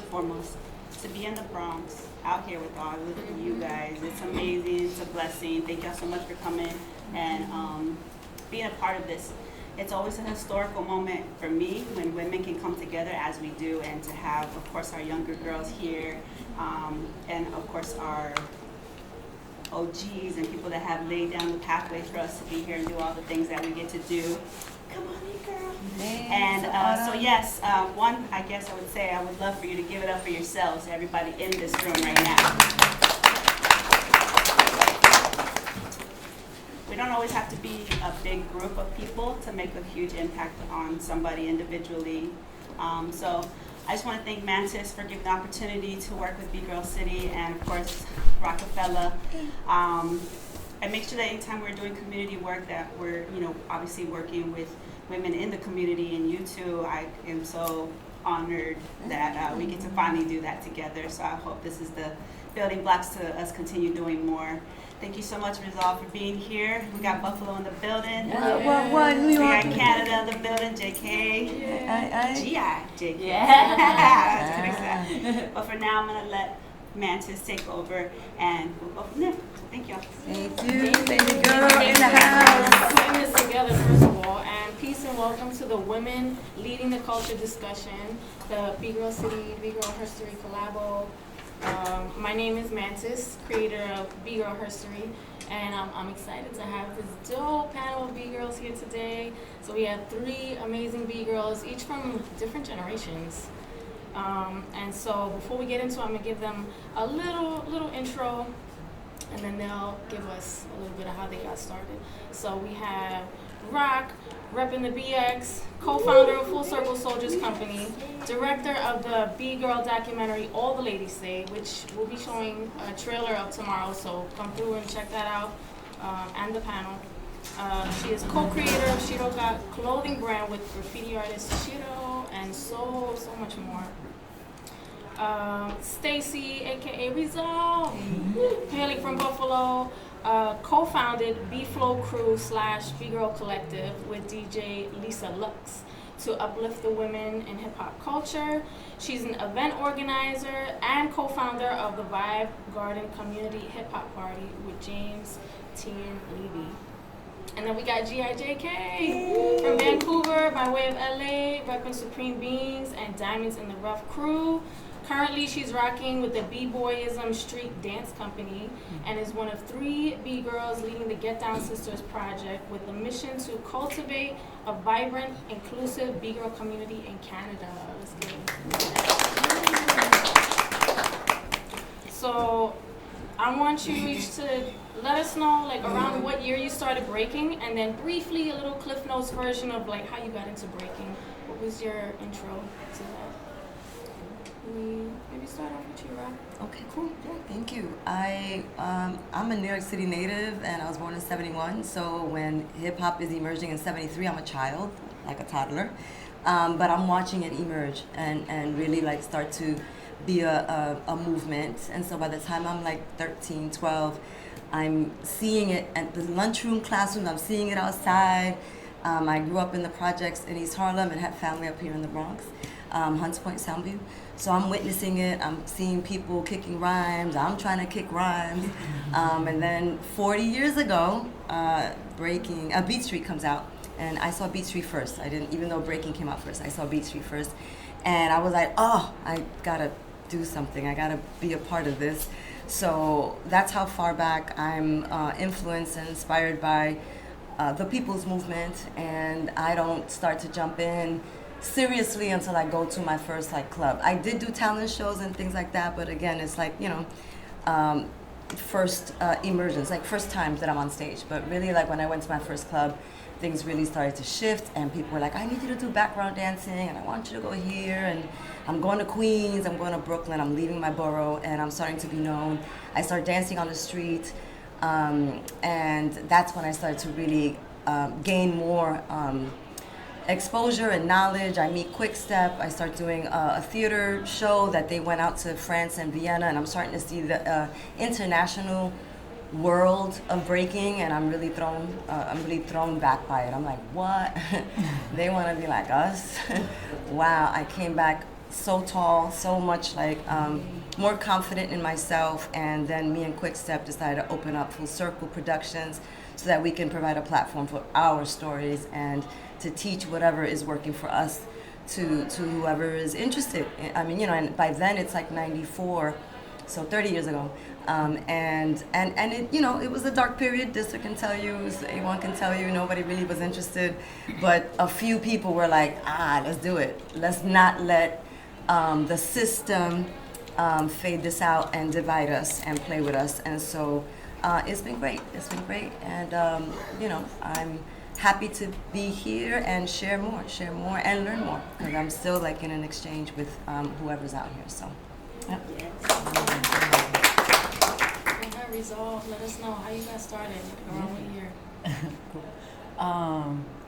foremost, to be in the Bronx, out here with all of you guys. It's amazing. It's a blessing. Thank y'all so much for coming and being a part of this. It's always a historical moment for me when women can come together as we do, and to have, of course, our younger girls here, and of course our OGs and people that have laid down the pathway for us to be here and do all the things that we get to do. Come on in, girl. And so yes, one, I guess I would say I would love for you to give it up for yourselves, everybody in this room right now. We don't always have to be a big group of people to make a huge impact on somebody individually. So I just want to thank Mantis for giving the opportunity to work with Bgirl City, and of course Rokafella. And make sure that anytime we're doing community work that we're, obviously working with women in the community, and you two, I am so honored that we get to finally do that together. So I hope this is the building blocks to us continue doing more. Thank you so much, Rizal, for being here. We got Buffalo in the building. New We York. got Canada in the building, JK. GI, JK. That's pretty exciting. But for now, I'm going to let Mantis take over, and we'll go from there. Thank y'all. Thank you, baby girl in the house. Putting this together, first of all, and peace and welcome to the women leading the culture discussion, the Bgirl City, Bgirl Herstory collabo. My name is Mantis, creator of Bgirl Herstory, and I'm excited to have this dope panel of B-girls here today. So we have 3 amazing B-girls, each from different generations. And so before we get into it, I'm gonna give them a little intro, and then they'll give us a little bit of how they got started. So we have Rock, repping the BX, co-founder of Full Circle Soldiers Company, director of the B-Girl documentary All the Ladies Say, which we'll be showing a trailer of tomorrow, so come through and check that out, and the panel. She is co-creator of Shiroga clothing brand with graffiti artist Shiro, and so much more. Stacy, aka Rizal, hailing from Buffalo, co-founded B-Flow Crew / B-Girl Collective with DJ Lisa Lux to uplift the women in hip-hop culture. She's an event organizer and co-founder of the Vibe Garden Community Hip-Hop Party with James Tian Levy. And then we got GIJK from Vancouver by way of LA, repping Supreme Beings and Diamonds in the Rough crew. Currently, she's rocking with the B-Boyism Street Dance Company and is one of 3 B-girls leading the Get Down Sisters project with the mission to cultivate a vibrant, inclusive B-girl community in Canada. Let's get it. So I want you each to let us know around what year you started breaking, and then briefly a little Cliff Notes version of how you got into breaking. What was your intro to that? Maybe start off with you, Rob. Okay, cool. Yeah, thank you. I'm a New York City native, and I was born in '71. So when hip hop is emerging in '73, I'm a child, like a toddler. But I'm watching it emerge and really start to be a movement. And so by the time I'm 13, 12, I'm seeing it at the lunchroom, classroom. I'm seeing it outside. I grew up in the projects in East Harlem and had family up here in the Bronx, Hunts Point, Soundview. So I'm witnessing it. I'm seeing people kicking rhymes. I'm trying to kick rhymes. And then 40 years ago, Beat Street comes out. And I saw Beat Street first. I didn't, even though breaking came out first, I saw Beat Street first. And I was like, oh, I gotta do something. I gotta be a part of this. So that's how far back I'm influenced and inspired by the people's movement. And I don't start to jump in seriously until I go to my first club. I did do talent shows and things like that, but again, it's first emergence, first times that I'm on stage. But really, when I went to my first club, things really started to shift, and people were like, I need you to do background dancing, and I want you to go here, and I'm going to Queens, I'm going to Brooklyn, I'm leaving my borough, and I'm starting to be known. I started dancing on the street, and that's when I started to really gain more exposure and knowledge. I meet Quick Step. I start doing a theater show that they went out to France and Vienna, and I'm starting to see the international world of breaking, and I'm really thrown back by it. I'm like, what? They want to be like us? Wow. I came back so tall, so much like more confident in myself. And then me and Quickstep decided to open up Full Circle Productions so that we can provide a platform for our stories and to teach whatever is working for us to whoever is interested. I mean, and by then it's like 94, so 30 years ago. And it, it was a dark period. District can tell you, A1 can tell you, nobody really was interested. But a few people were like, let's do it. Let's not let the system fade this out and divide us and play with us. And so it's been great. It's been great. And, I'm happy to be here and share more and learn more. Because I'm still like in an exchange with whoever's out here. So, yep. Resolve, let us know how you got started, around what year. Cool.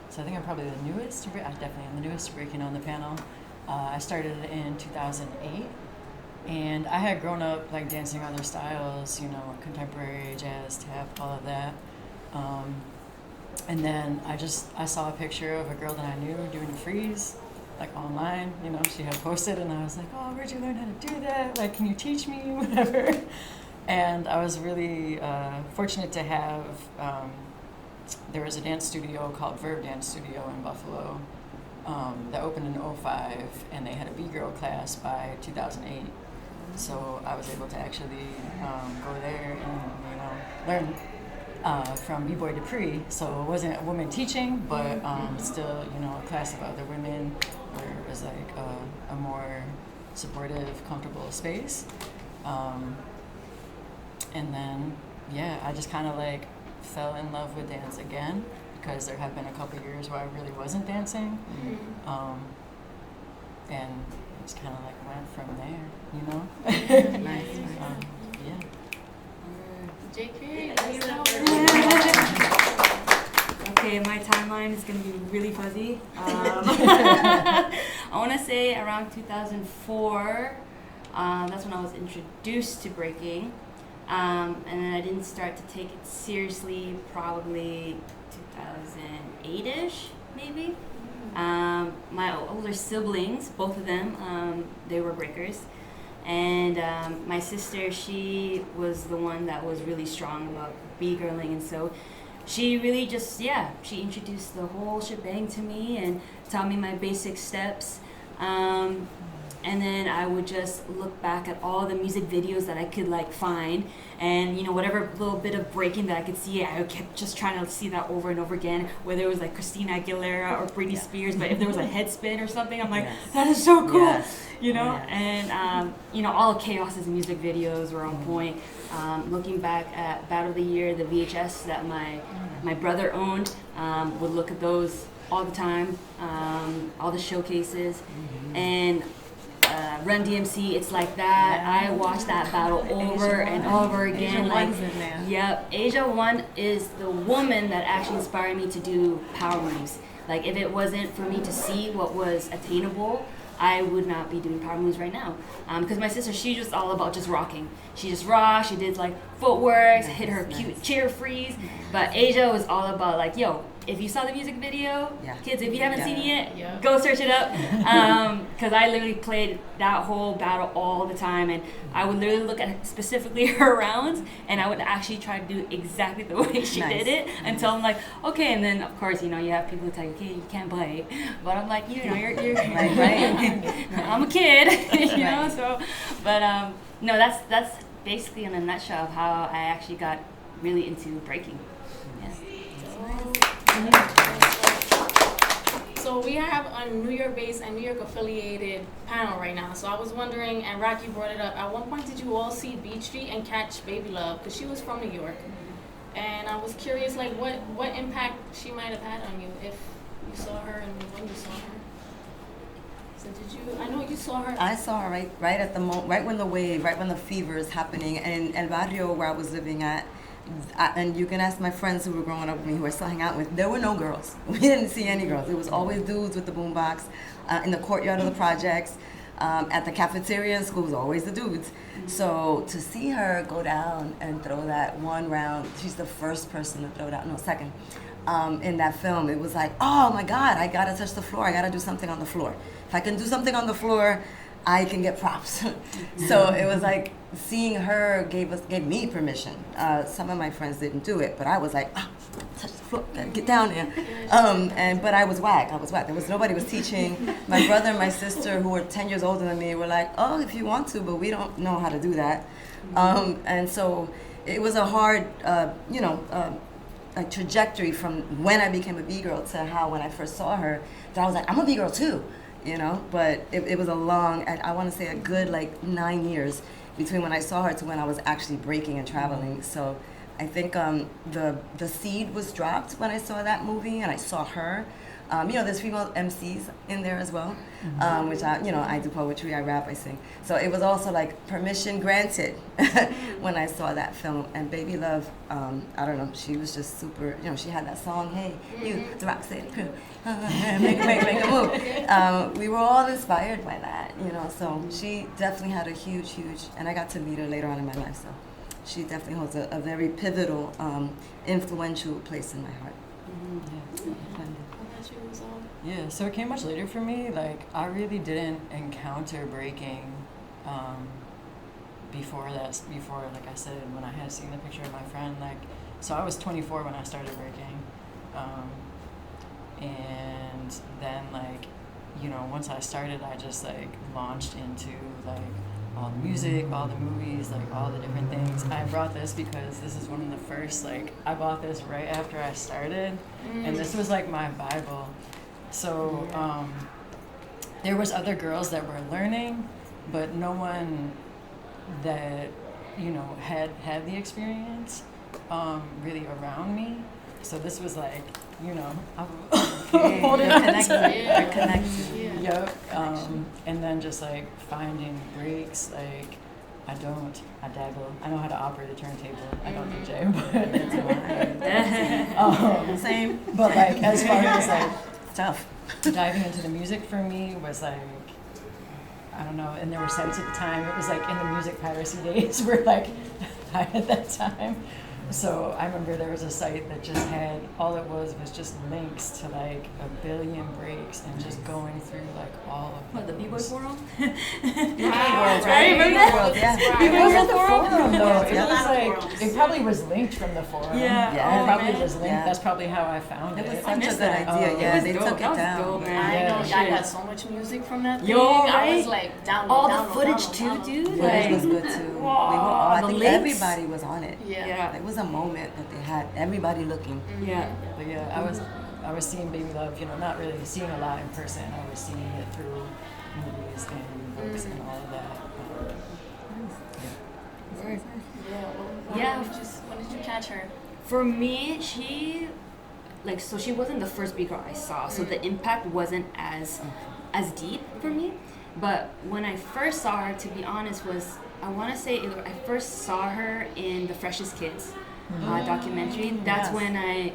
So I think I'm probably the newest, I definitely am the newest breaking on the panel. I started in 2008, and I had grown up like dancing other styles, contemporary, jazz, tap, all of that. And then I saw a picture of a girl that I knew doing a freeze, like online, she had posted, and I was like, oh, where'd you learn how to do that? Like, can you teach me, whatever? And I was really fortunate to have, there was a dance studio called Verb Dance Studio in Buffalo that opened in '05, and they had a Bgirl class by 2008. So I was able to actually go there and, learn from B-Boy Dupree. So it wasn't a woman teaching, but still, a class of other women where it was like a more supportive, comfortable space. And then, I just kind of like fell in love with dance again because there have been a couple years where I really wasn't dancing. And it's kind of like went from there, Nice. JK, Okay, my timeline is going to be really fuzzy. I want to say around 2004, that's when I was introduced to breaking. And then I didn't start to take it seriously probably 2008-ish, maybe. My older siblings, both of them, they were breakers. And my sister, she was the one that was really strong about B-girling. And so she really just, she introduced the whole shebang to me and taught me my basic steps. And then I would just look back at all the music videos that I could like find, and whatever little bit of breaking that I could see, I kept just trying to see that over and over again. Whether it was like Christina Aguilera or Britney Spears, but if there was a head spin or something, I'm like, that is so cool, And all of Chaos's music videos were on point. Looking back at Battle of the Year, the VHS that my brother owned, would look at those all the time, all the showcases, and Run DMC, It's Like That. I watched that battle over and over again. Yep, Asia One is the woman that actually inspired me to do power moves. Like, if it wasn't for me to see what was attainable, I would not be doing power moves right now. Because my sister, she's just all about just rocking. She just rocked, she did like footwork, hit her cute chair freeze. But Asia was all about like, yo, if you saw the music video, kids, if you haven't seen it yet, go search it up. Because I literally played that whole battle all the time, and I would literally look at specifically her rounds, and I would actually try to do exactly the way she did it until I'm like, okay. And then of course, you have people who tell you, okay, you can't play, but I'm like, you're I'm a kid, know. So, but no, that's basically in a nutshell of how I actually got really into breaking. So we have a New York-based and New York affiliated panel right now. So I was wondering, and Rocky brought it up, at one point did you all see Beat Street and catch Baby Love? Because she was from New York. And I was curious, like, what impact she might have had on you if you saw her and when you saw her. So did you, I know you saw her. I saw her right at the right when the wave, right when the fever is happening. And El Barrio, where I was living at, and you can ask my friends who were growing up with me, who I still hang out with, there were no girls. We didn't see any girls. It was always dudes with the boombox. In the courtyard of the projects, at the cafeteria in school, it was always the dudes. So to see her go down and throw that one round, she's the first person to throw down, second, in that film, it was like, oh my God, I gotta touch the floor. I gotta do something on the floor. If I can do something on the floor, I can get props. So it was like seeing her gave me permission. Some of my friends didn't do it, but I was like, touch the floor, gotta get down there. But I was whack. Nobody was teaching. My brother and my sister, who were 10 years older than me, were like, oh, if you want to, but we don't know how to do that. And so it was a hard, like trajectory from when I became a B-girl to how when I first saw her, that I was like, I'm a B-girl too, But it was a long, I want to say a good like 9 years between when I saw her to when I was actually breaking and traveling. So I think the seed was dropped when I saw that movie and I saw her. There's female MCs in there as well, which I do poetry, I rap, I sing. So it was also like permission granted when I saw that film. And Baby Love, I don't know, she was just super, she had that song, hey, you, the Rock City crew, make a move. We were all inspired by that, so she definitely had a huge, and I got to meet her later on in my life, so she definitely holds a very pivotal, influential place in my heart. Yeah, so it came much later for me. Like, I really didn't encounter breaking before, like I said, when I had seen the picture of my friend. Like, so I was 24 when I started breaking. And then, like, once I started, I just, like, launched into, like, all the music, all the movies, like, all the different things. I brought this because this is one of the first, like, I bought this right after I started. And this was, like, my Bible. So there was other girls that were learning, but no one that had the experience really around me. So this was like You're connected. Yep. And then just like finding breaks, like I dabble. I know how to operate a turntable. I don't DJ, but Same. But like as far as like tough. Diving into the music for me was like, I don't know, and there were sites at the time, it was like in the music piracy days were like high at that time. So I remember there was a site that just had, all it was just links to like 1 billion breaks and just going through like all of What, the B-Boy Forum? Right? It wasn't the forum though. It Yeah. was like, it probably was linked from the forum. Yeah. Yeah. It probably was linked. Yeah. That's probably how I found It it. was such a missed good that. idea. Oh, Yeah, it was they dope. took That it was down. dope, man. I know, Yeah. I got so much music from that thing. Yo, I was right? like, download, All download, the footage download, too, dude. Footage Like, was good too. wow, I the think links. everybody was on it. Yeah. It was a moment that they had everybody looking. yeah. But yeah, I was seeing Baby Love, not really seeing a lot in person. I was seeing it through movies and books and all of that. Yeah. When did you catch her? For me, she wasn't the first B-Girl I saw, so the impact wasn't as deep for me. But when I first saw her, to be honest, I first saw her in the Freshest Kids documentary. That's when I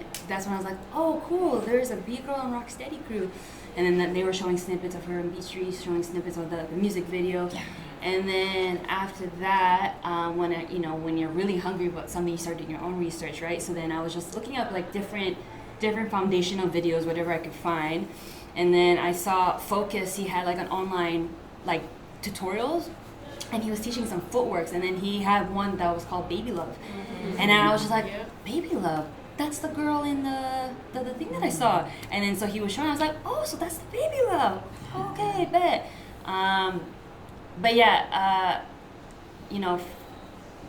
was like, oh cool, there's a B-Girl and Rocksteady crew. And then they were showing snippets of her in Beach Street, showing snippets of the music video. Yeah. And then after that, when you're really hungry about something, you start doing your own research, right? So then I was just looking up like different foundational videos, whatever I could find. And then I saw Focus, he had like an online like tutorials, and he was teaching some footworks, and then he had one that was called Baby Love. Mm-hmm. And then I was just like, Baby Love? That's the girl in the thing that I saw. And then so he was showing, I was like, oh, so that's the Baby Love. Okay, bet. But yeah,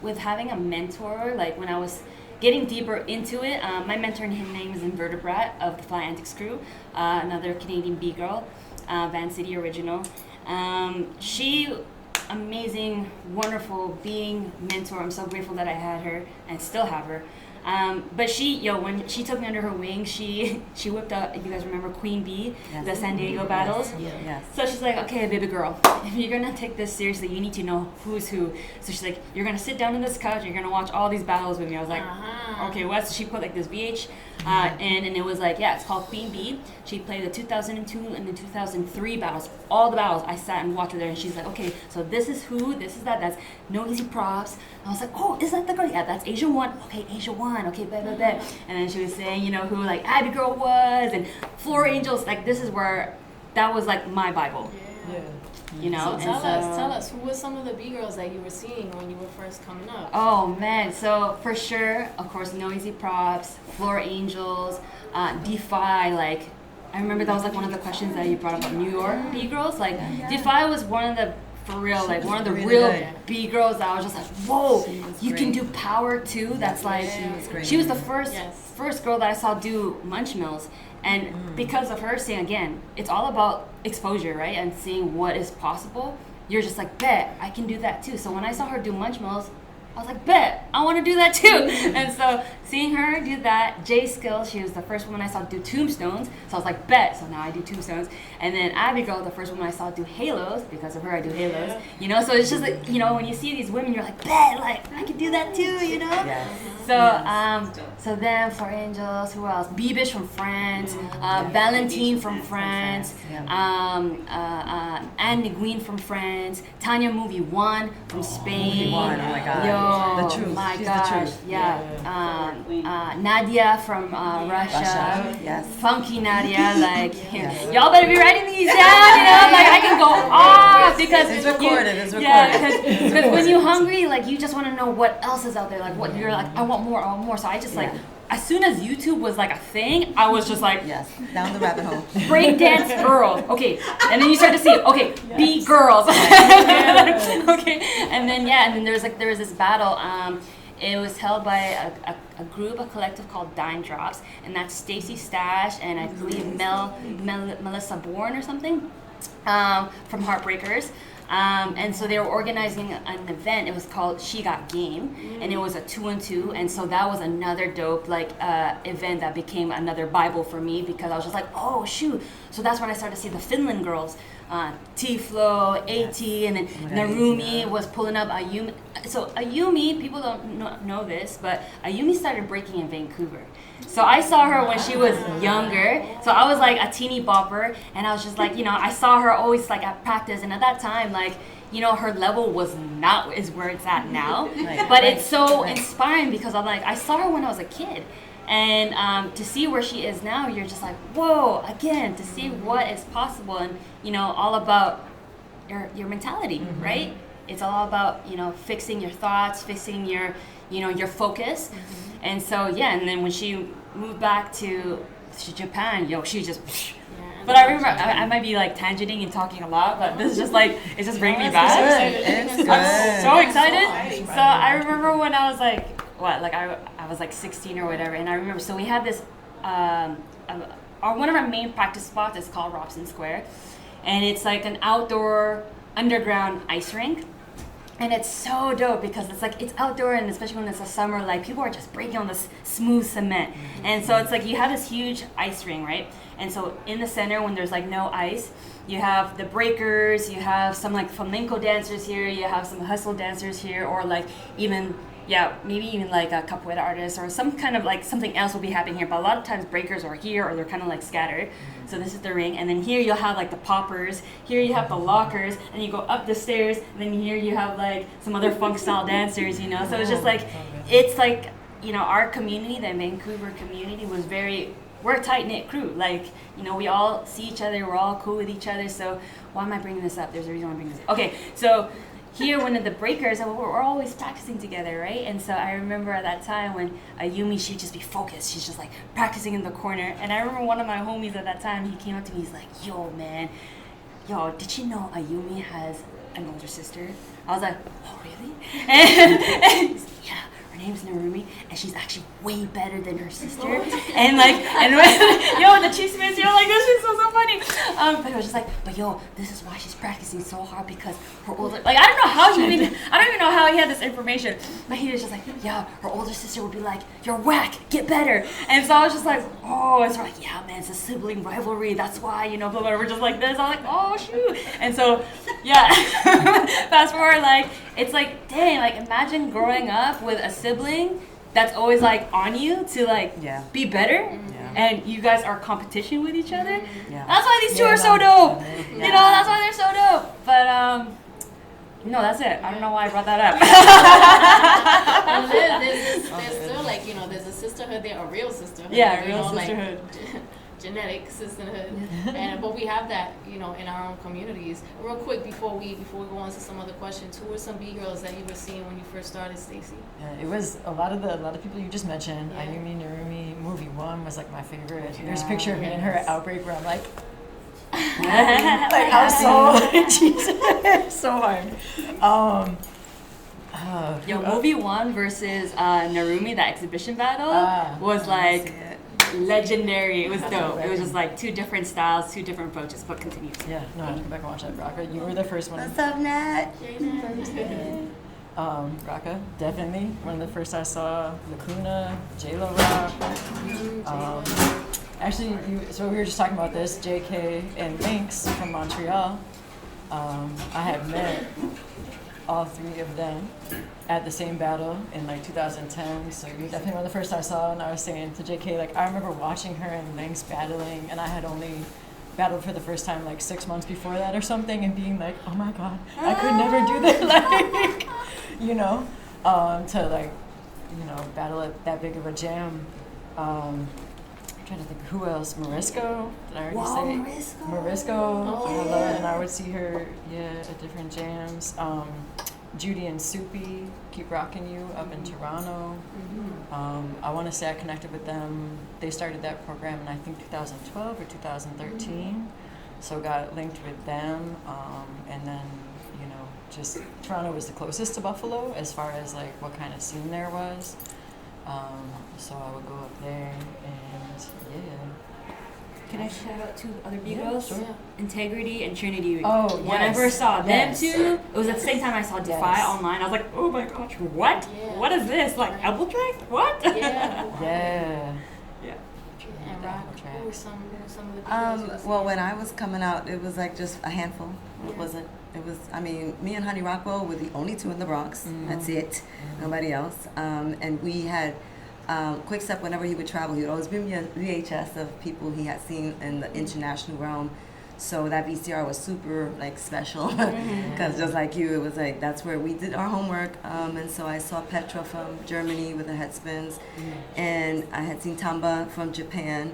with having a mentor, like when I was getting deeper into it, my mentor, his name is Invertebrat of the Fly Antics crew, another Canadian B-girl, Van City original. She, amazing, wonderful being mentor. I'm so grateful that I had her and still have her. But when she took me under her wing, she whipped up, if you guys remember Queen Bee, Yes. the San Diego battles. Yes. So she's like, okay, baby girl, if you're gonna take this seriously, you need to know who's who. So she's like, you're gonna sit down on this couch, you're gonna watch all these battles with me. I was like, okay, what? So she put like this VH, and it was like, it's called Queen Bee. She played the 2002 and the 2003 battles, all the battles. I sat and watched with her, and she's like, okay, so this is who, this is that, that's no easy props. I was like, oh, is that the girl? Yeah, that's Asia 1. Okay, Asia 1. Okay, bet. And then she was saying, who like Abby Girl was, and Floor Angels. Like, this is where, that was like my Bible. Yeah. you know. So tell us, who were some of the B-girls that you were seeing when you were first coming up? Oh man, so for sure, of course, No Easy Props, Floor Angels, Defy, like, I remember that was like one of the questions that you brought up about New York B-girls. Like, Defy was one of the, for real, like one of the really real good. B-girls that I was just like, whoa, She was you can great. do power too. That's like, great. she was the first Yes. first girl that I saw do Munch Mills. And because of her saying, again, it's all about exposure, right? And seeing what is possible. You're just like, bet, I can do that too. So when I saw her do Munch Mills, I was like, bet, I want to do that too. And so seeing her do that, Jay Skill, she was the first woman I saw do tombstones. So I was like, bet. So now I do tombstones. And then BabyGirl, the first woman I saw do halos. Because of her, I do halos. Yeah. You know, so it's just like, you know, when you see these women, you're like, bet, like, I can do that too, you know? Yes. So, so then for Angels, who else? Bebish from France, Valentine from France, Anne Nguyen from France, Tanya Movie One from Spain. Movie One, oh my God. Yo, The truth. my She's the gosh, truth. yeah. Nadia from Russia. Russia, yes. Funky Nadia, like, Yes. y'all better be writing these down, you know? Like, I can go off because It's recorded, it's yeah, recorded. because when you're hungry, like, you just want to know what else is out there. Like, what you're like, I want more, I want more. So I just like, Yeah. as soon as YouTube was like a thing, I was just like, Yes, down the rabbit hole. breakdance girls. Okay. And then you start to see, okay, be girls. Okay. And then, yeah, and then there was this battle. It was held by a group, a collective called Dime Drops, and that's Stacy Stash and I believe Melissa Bourne or something from Heartbreakers. And so they were organizing an event. It was called She Got Game, and it was a 2-on-2. And so that was another dope like event that became another Bible for me because I was just like, oh shoot. So that's when I started to see the Finland girls, T-Flow, AT, and then Narumi was pulling up Ayumi. So Ayumi, people don't know this, but Ayumi started breaking in Vancouver. So I saw her when she was younger. So I was like a teeny bopper, and I was just like, you know, I saw her always like at practice, and at that time, like, you know, her level was not is where it's at now. But it's so inspiring because I'm like, I saw her when I was a kid. And to see where she is now, you're just like, whoa, again, to see what is possible and, you know, all about your mentality, right? It's all about, you know, fixing your thoughts, fixing your, you know, your focus. And so, yeah, and then when she moved back to Japan, yo, she just... But I remember, I might be like tangenting and talking a lot, but this is just like, it's just bringing me back. It's good. I'm so excited. So I remember when I was like, I was like 16 or whatever, and I remember, so we had this, one of our main practice spots is called Robson Square, and it's like an outdoor underground ice rink. And it's so dope because it's like, it's outdoor, and especially when it's a summer, like people are just breaking on this smooth cement. And so it's like you have this huge ice ring, right? And so in the center, when there's like no ice, you have the breakers, you have some like flamenco dancers here, you have some hustle dancers here, or like even, yeah, maybe even like a capoeira artist or some kind of like something else will be happening here. But a lot of times breakers are here or they're kind of like scattered. So this is the ring, and then here you'll have like the poppers, here you have the lockers, and you go up the stairs, and then here you have like some other funk style dancers, you know. So it's just like, it's like, you know, our community, the Vancouver community was we're a tight knit crew. Like, you know, we all see each other, we're all cool with each other. So why am I bringing this up? There's a reason why I'm bringing this up. Okay, so here, one of the breakers, we're always practicing together, right? And so I remember at that time when Ayumi, she'd just be focused. She's just like practicing in the corner. And I remember one of my homies at that time, he came up to me, he's like, yo, man, did you know Ayumi has an older sister? I was like, oh, really? And he's like, yeah. Her name's Narumi, and she's actually way better than her sister. And like, and yo, the chismes, yo, like this is so funny. But it was just like, but yo, this is why she's practicing so hard because her older, like I don't know how I don't even know how he had this information. But he was just like, yeah, her older sister would be like, you're whack, get better. And so I was just like, oh, it's like, yeah, man, it's a sibling rivalry. That's why, you know, blah, blah, blah. We're just like this. I'm like, oh shoot. And so, yeah, fast forward, like, it's like, dang, like imagine growing up with a sibling that's always like on you to like be better, and you guys are competition with each other. That's why these two are so dope. You know, that's why they're so dope. But no, that's it. I don't know why I brought that up. There's still like, you know, there's a sisterhood there, a real sisterhood. Yeah, you real know, sisterhood. Like, genetic sisterhood, but we have that, you know, in our own communities. Real quick before we go on to some other questions, who were some B-girls that you were seeing when you first started, Stacey? Yeah, it was a lot of people you just mentioned. Yeah. Ayumi Narumi, movie 1 was like my favorite. There's a picture of me and her at Outbreak where I'm like, like I'm so Jesus, so hard. Yo, movie 1 versus Narumi, that exhibition battle was like legendary. It was dope. It was just like 2 different styles, 2 different approaches. But continue. Yeah, no, I have to go back and watch that. Raka, you were the first one. What's up, Nat? Raka, definitely. One of the first I saw, Lacuna, J-Lo Rock. Actually, so we were just talking about this, JK and Lynx from Montreal. I had met all 3 of them at the same battle in like 2010. So you're definitely one of the first I saw, and I was saying to JK, like, I remember watching her and Lynx battling, and I had only battled for the first time like 6 months before that or something, and being like, oh my god, I could never do that, like, you know, to like, you know, battle at that big of a jam. I'm trying to think who else. Marisco, did I already say? Marisco. I love it, and I would see her, at different jams. Judy and Soupy, Keep Rocking You up in Toronto. I want to say I connected with them. They started that program in I think 2012 or 2013. So got linked with them, and then, you know, just Toronto was the closest to Buffalo as far as like what kind of scene there was. So I would go up there, and Can I shout out 2 other Yeah, B-girls? sure. Integrity and Trinity. Oh, When I yes, first saw them yes. 2, it was at the same time I saw Defy Yes. online. I was like, oh my gosh, what? Yeah. What is this? Like, Apple Track? What? Yeah. Yeah. And Rock, who were some of the B-girls? Well, when I was coming out, it was like just a handful. It wasn't. It was. I mean, me and Honey Rockwell were the only 2 in the Bronx. That's it. Nobody else. And we had Quick Step. Whenever he would travel, he would always bring me a VHS of people he had seen in the international realm. So that VCR was super like special because just like you, it was like that's where we did our homework. And so I saw Petra from Germany with the headspins, and I had seen Tamba from Japan.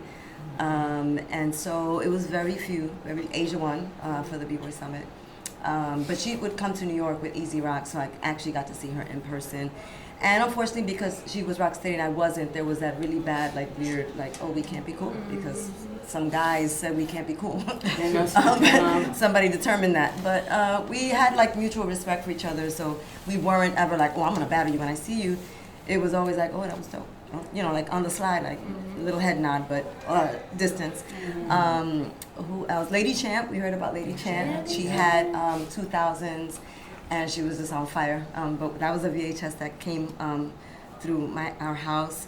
And so it was very Asia One for the B-Boy Summit. But she would come to New York with Easy Rock, so I actually got to see her in person. And unfortunately, because she was Rocksteady and I wasn't, there was that really bad, like weird, like, oh, we can't be cool because some guys said we can't be cool. Somebody determined that. But we had like mutual respect for each other, so we weren't ever like, oh, I'm gonna battle you when I see you. It was always like, oh, that was dope. You know, like on the slide, like little head nod, but distance. Who else? Lady Champ. We heard about Lady Champ. She had 2000s, and she was just on fire. But that was a VHS that came through our house.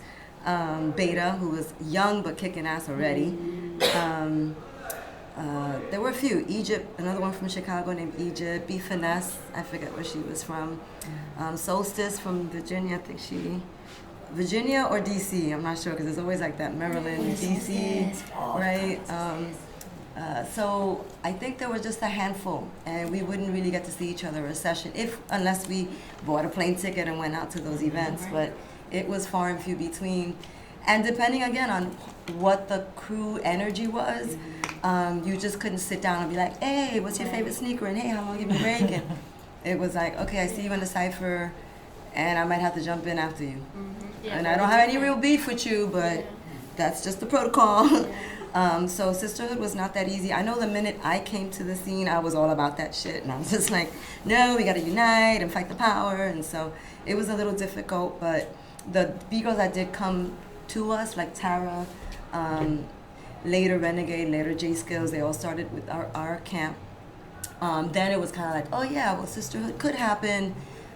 Beta, who was young but kicking ass already. There were a few. Egypt, another one from Chicago named Egypt. B Finesse, I forget where she was from. Solstice from Virginia, I think Virginia or DC, I'm not sure, because it's always like that, Maryland, DC, right? So I think there was just a handful, and we wouldn't really get to see each other a session, unless we bought a plane ticket and went out to those events, but it was far and few between. And depending again on what the crew energy was, you just couldn't sit down and be like, hey, what's your favorite sneaker? And hey, how long have you been breaking? It was like, okay, I see you in the cypher, and I might have to jump in after you. And I don't have any real beef with you, but that's just the protocol. So sisterhood was not that easy. I know the minute I came to the scene, I was all about that shit. And I was just like, no, we got to unite and fight the power. And so it was a little difficult, but the B-girls that did come to us, like Tara, later Renegade, later J-Skills, they all started with our camp. Then it was kind of like, oh yeah, well, sisterhood could happen,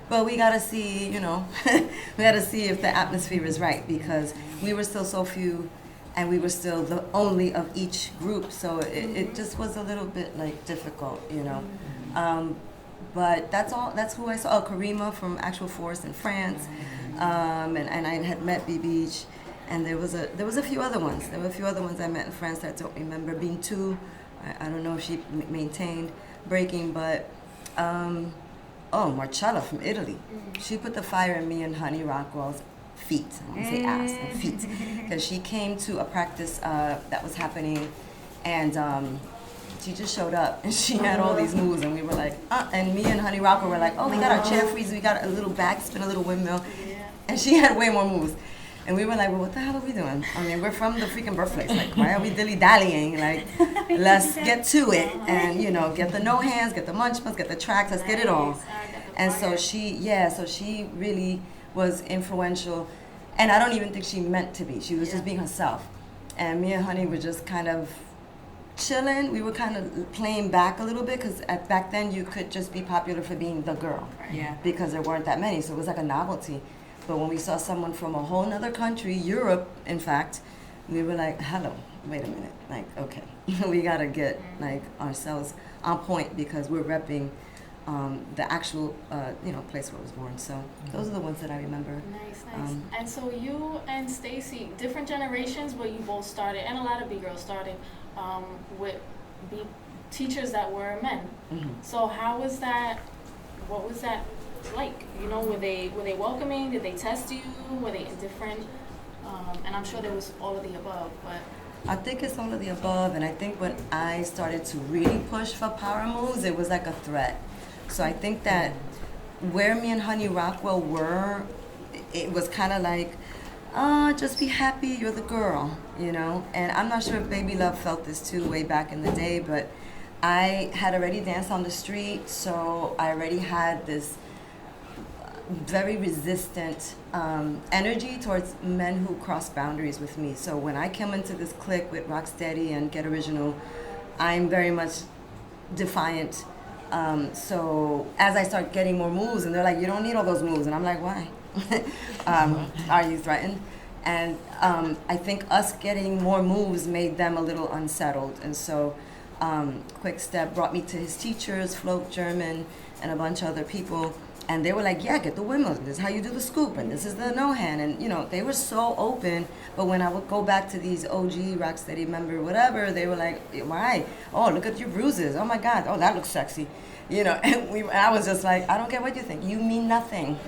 but we gotta see, you know, we gotta see if the atmosphere is right, because we were still so few, and we were still the only of each group, so it just was a little bit like difficult, you know. But that's who I saw. Oh, Karima from Actual Force in France, and I had met B Beach, and there was a few other ones. There were a few other ones I met in France that I don't remember. Being two, I don't know if she maintained breaking, but Marcella from Italy. She put the fire in me and Honey Rockwell's feet. I didn't say ass, and feet. Because she came to a practice that was happening, and she just showed up, and she had all these moves, and we were like, and me and Honey Rocker were like, oh, we got our chair freeze, we got a little back spin, a little windmill, and she had way more moves. And we were like, well, what the hell are we doing? I mean, we're from the freaking birthplace. Like, why are we dilly-dallying? Like, let's get to it and, you know, get the no hands, get the munchmans, get the tracks, let's get it all. And so she really was influential. And I don't even think she meant to be. She was just being herself. And me and Honey were just kind of chilling. We were kind of playing back a little bit because back then you could just be popular for being the girl. Yeah. Because there weren't that many, so it was like a novelty. But when we saw someone from a whole nother country, Europe, in fact, we were like, hello, wait a minute. Like, okay, we got to get like ourselves on point because we're repping the actual, place where I was born. So those are the ones that I remember. Nice. And so you and Stacy, different generations, but you both started, and a lot of B-girls started with teachers that were men. Mm-hmm. So how was that? What was that like? You know, were they welcoming? Did they test you? Were they indifferent? And I'm sure there was all of the above, but I think it's all of the above, and I think when I started to really push for power moves, it was like a threat. So I think that where me and Honey Rockwell were, it was kind of like, just be happy, you're the girl, you know? And I'm not sure if Baby Love felt this too way back in the day, but I had already danced on the street, so I already had this very resistant energy towards men who cross boundaries with me. So when I come into this clique with Rocksteady and Get Original, I'm very much defiant. So as I start getting more moves, and they're like, you don't need all those moves, and I'm like, why? Are you threatened? And I think us getting more moves made them a little unsettled. And so Quick Step brought me to his teachers, Float, German, and a bunch of other people. And they were like, yeah, get the windmills. This is how you do the scoop, and this is the no hand. And, you know, they were so open. But when I would go back to these OG Rocksteady member, whatever, they were like, why? Oh, look at your bruises. Oh, my God. Oh, that looks sexy. You know, and I was just like, I don't care what you think. You mean nothing.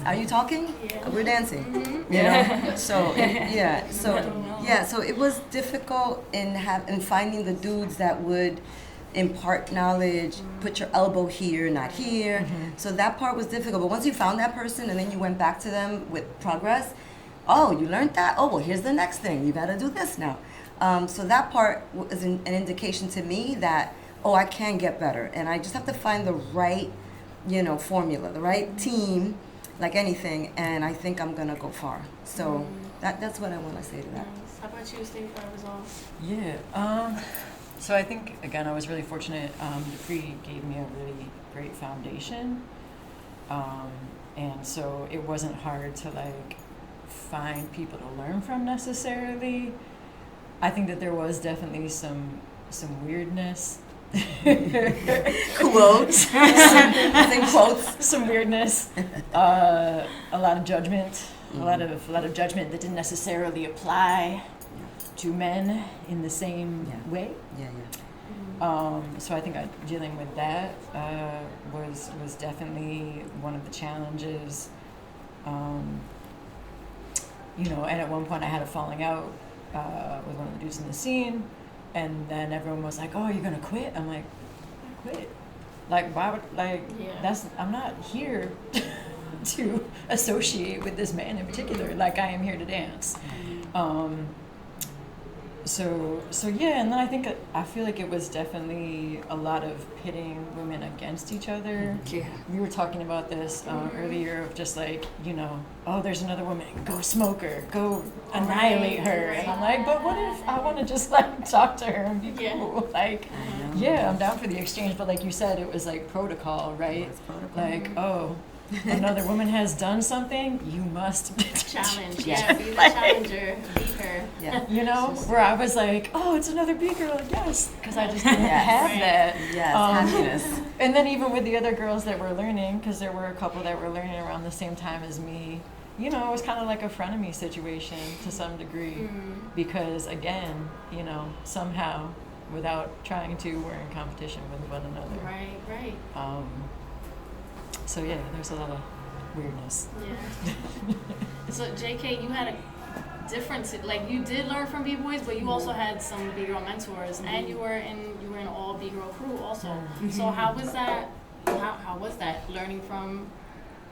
Are you talking? Yeah. We're dancing. You know? So, so it was difficult in finding the dudes that would impart knowledge, put your elbow here, not here. Mm-hmm. So that part was difficult. But once you found that person and then you went back to them with progress, oh, you learned that? Oh, well, here's the next thing. You got to do this now. So that part was an indication to me that, oh, I can get better. And I just have to find the right, formula, the right team, like anything. And I think I'm going to go far. So that's what I want to say to that. nice. How about you, Steve? Yeah. So I think, again, I was really fortunate. Dupree gave me a really great foundation. And so it wasn't hard to, find people to learn from necessarily. I think that there was definitely some weirdness. Quotes. I think quotes. Some weirdness. A lot of judgment. Mm-hmm. A lot of judgment that didn't necessarily apply to men in the same way. So I think dealing with that was definitely one of the challenges. And at one point I had a falling out with one of the dudes in the scene, and then everyone was like, "Oh, you're gonna quit?" I'm like, "I quit? Like, why would I'm not here to associate with this man in particular. Like, I am here to dance." So yeah, and then I feel like it was definitely a lot of pitting women against each other. Yeah. We were talking about this earlier of just oh, there's another woman, go smoke her, go annihilate her. And I'm like, but what if I want to just talk to her and be cool? I'm down for the exchange, but like you said, it was protocol, right? Oh, another woman has done something, you must challenge. Yeah, be the challenger, beat her. Yeah. Where I was like, oh, it's another B-girl, yes, because I just didn't have that. Yes, happiness. And then even with the other girls that were learning, because there were a couple that were learning around the same time as me, it was kind of like a frenemy situation to some degree, because again, somehow, without trying to, we're in competition with one another. Right. So yeah, there's a lot of weirdness. Yeah. So JK, you had a difference. Like you did learn from B-boys, but you also had some B-girl mentors, and you were in all B-girl crew also. So how was that? How was that learning from,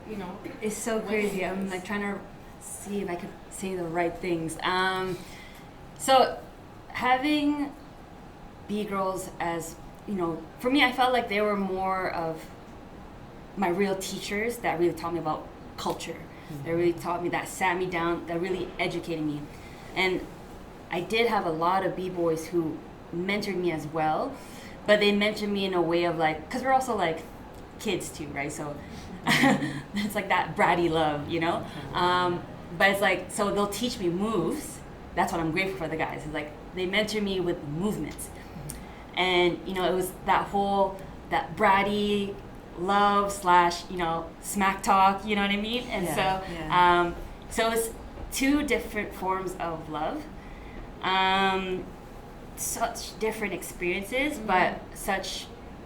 you know? It's so crazy. I'm like trying to see if I could say the right things. So having B-girls as, you know, for me, I felt like they were more of my real teachers that really taught me about culture. That really taught me, that sat me down, that really educated me. And I did have a lot of B-boys who mentored me as well, but they mentored me in a way of like, because we're also like kids too, right? So it's like that bratty love, you know? But it's like, so they'll teach me moves. That's what I'm grateful for the guys. It's like, they mentor me with movements. And, you know, it was that whole, that bratty love / you know, smack talk, you know what I mean? And so it's two different forms of love. Such different experiences, but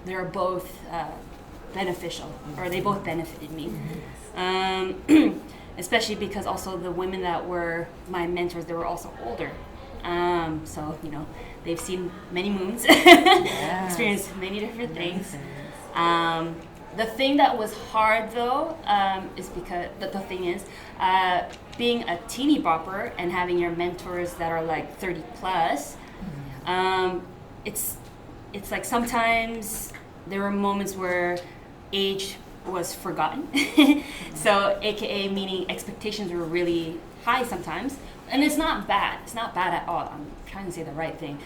they're both beneficial, or they both benefited me. Especially because also the women that were my mentors, they were also older. So, you know, they've seen many moons, experienced many different things. The thing that was hard though, is because the thing is, being a teeny bopper and having your mentors that are like 30 plus, it's like sometimes there were moments where age was forgotten. So AKA meaning expectations were really high sometimes. And it's not bad. It's not bad at all. I'm trying to say the right thing.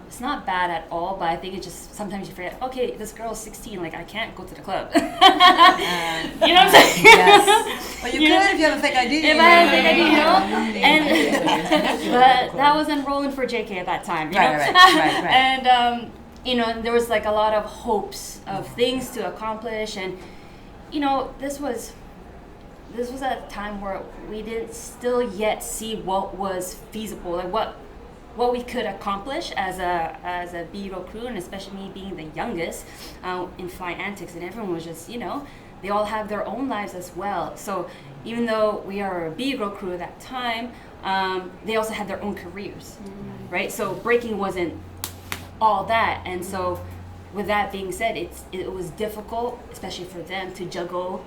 It's not bad at all, but I think it's just sometimes you forget, okay, this girl's 16, like I can't go to the club. You know what I'm saying? Yes. But you could if you have a fake ID. If I had a fake ID, you know? And, but that was enrolling for JK at that time, you know? Right. And, you know, there was like a lot of hopes of things to accomplish. And, you know, this was a time where we didn't still yet see what was feasible, like what we could accomplish as a B-girl crew, and especially me being the youngest in Fly Antics, and everyone was just, you know, they all have their own lives as well. So even though we are a B-girl crew at that time, they also had their own careers, right? So breaking wasn't all that, and so with that being said, it was difficult, especially for them, to juggle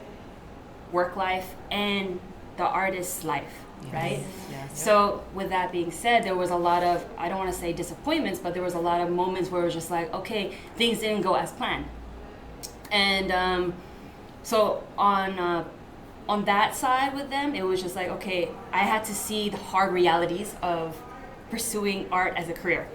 work life and the artist's life, right? Yes. So with that being said, there was a lot of, I don't want to say disappointments, but there was a lot of moments where it was just like, okay, things didn't go as planned. And so on that side with them, it was just like, okay, I had to see the hard realities of pursuing art as a career,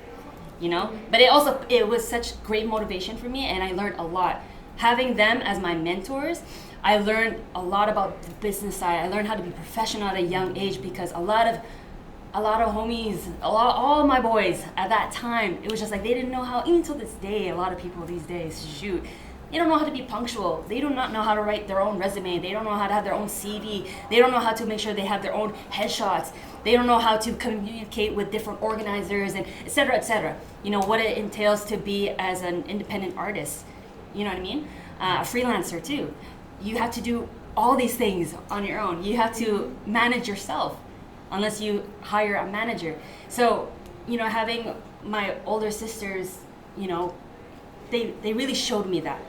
you know? But it was such great motivation for me, and I learned a lot. Having them as my mentors, I learned a lot about the business side. I learned how to be professional at a young age, because a lot of homies, all my boys at that time, it was just like they didn't know how, even till this day, a lot of people these days, shoot, they don't know how to be punctual. They do not know how to write their own resume. They don't know how to have their own CV. They don't know how to make sure they have their own headshots. They don't know how to communicate with different organizers, and et cetera, et cetera. You know, what it entails to be as an independent artist. You know what I mean? A freelancer too. You have to do all these things on your own. You have to manage yourself unless you hire a manager. So, you know, having my older sisters, you know, they really showed me that.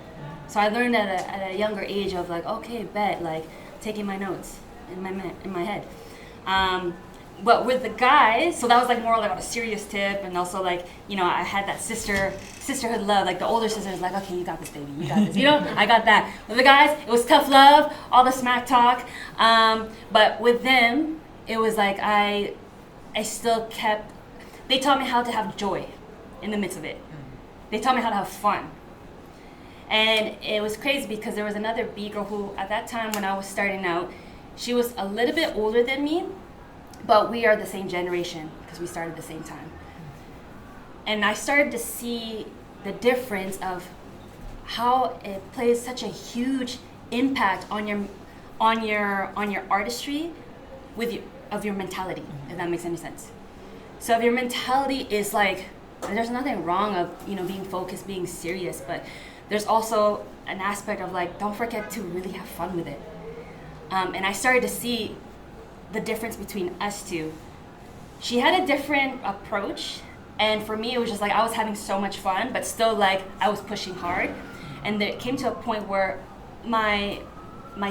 So I learned at a younger age of like, okay, bet, like taking my notes in my head. But with the guys, so that was like more like a serious tip, and also like, you know, I had that sisterhood love. Like the older sister was like, okay, you got this, baby, you got this. You know, I got that. With the guys, it was tough love, all the smack talk. But with them, it was like I still kept. They taught me how to have joy in the midst of it. They taught me how to have fun. And it was crazy because there was another B-girl who, at that time when I was starting out, she was a little bit older than me, but we are the same generation because we started at the same time. And I started to see the difference of how it plays such a huge impact on your artistry of your mentality, if that makes any sense. So if your mentality is like, there's nothing wrong of, you know, being focused, being serious, but there's also an aspect of like, don't forget to really have fun with it. and I started to see the difference between us two. She had a different approach, and for me it was just like I was having so much fun, but still like I was pushing hard, and it came to a point where my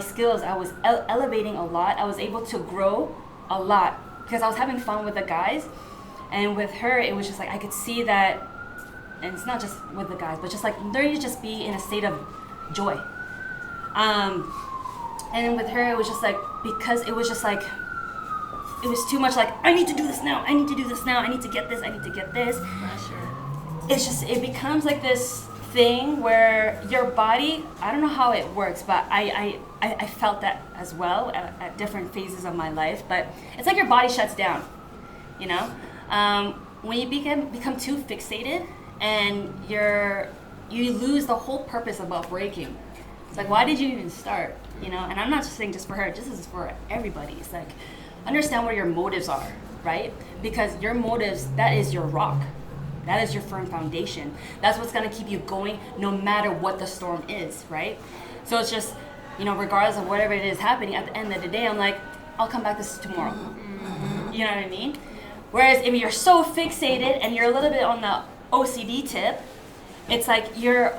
skills, I was elevating a lot. I was able to grow a lot because I was having fun with the guys, and with her it was just like I could see that, and it's not just with the guys, but just like learning to just be in a state of joy. And then with her it was just like, because it was just like, it was too much like, I need to do this now, I need to do this now, I need to get this, I need to get this. Pressure. It's just, it becomes like this thing where your body, I don't know how it works, but I felt that as well at different phases of my life, but it's like your body shuts down, you know? When you become too fixated, and you lose the whole purpose about breaking. It's like, why did you even start, you know? And I'm not just saying just for her, this is for everybody. It's like, understand what your motives are, right? Because your motives, that is your rock. That is your firm foundation. That's what's gonna keep you going no matter what the storm is, right? So it's just, you know, regardless of whatever it is happening, at the end of the day, I'm like, I'll come back to this tomorrow. Mm-hmm. You know what I mean? Whereas if you're so fixated and you're a little bit on the OCD tip, it's like you're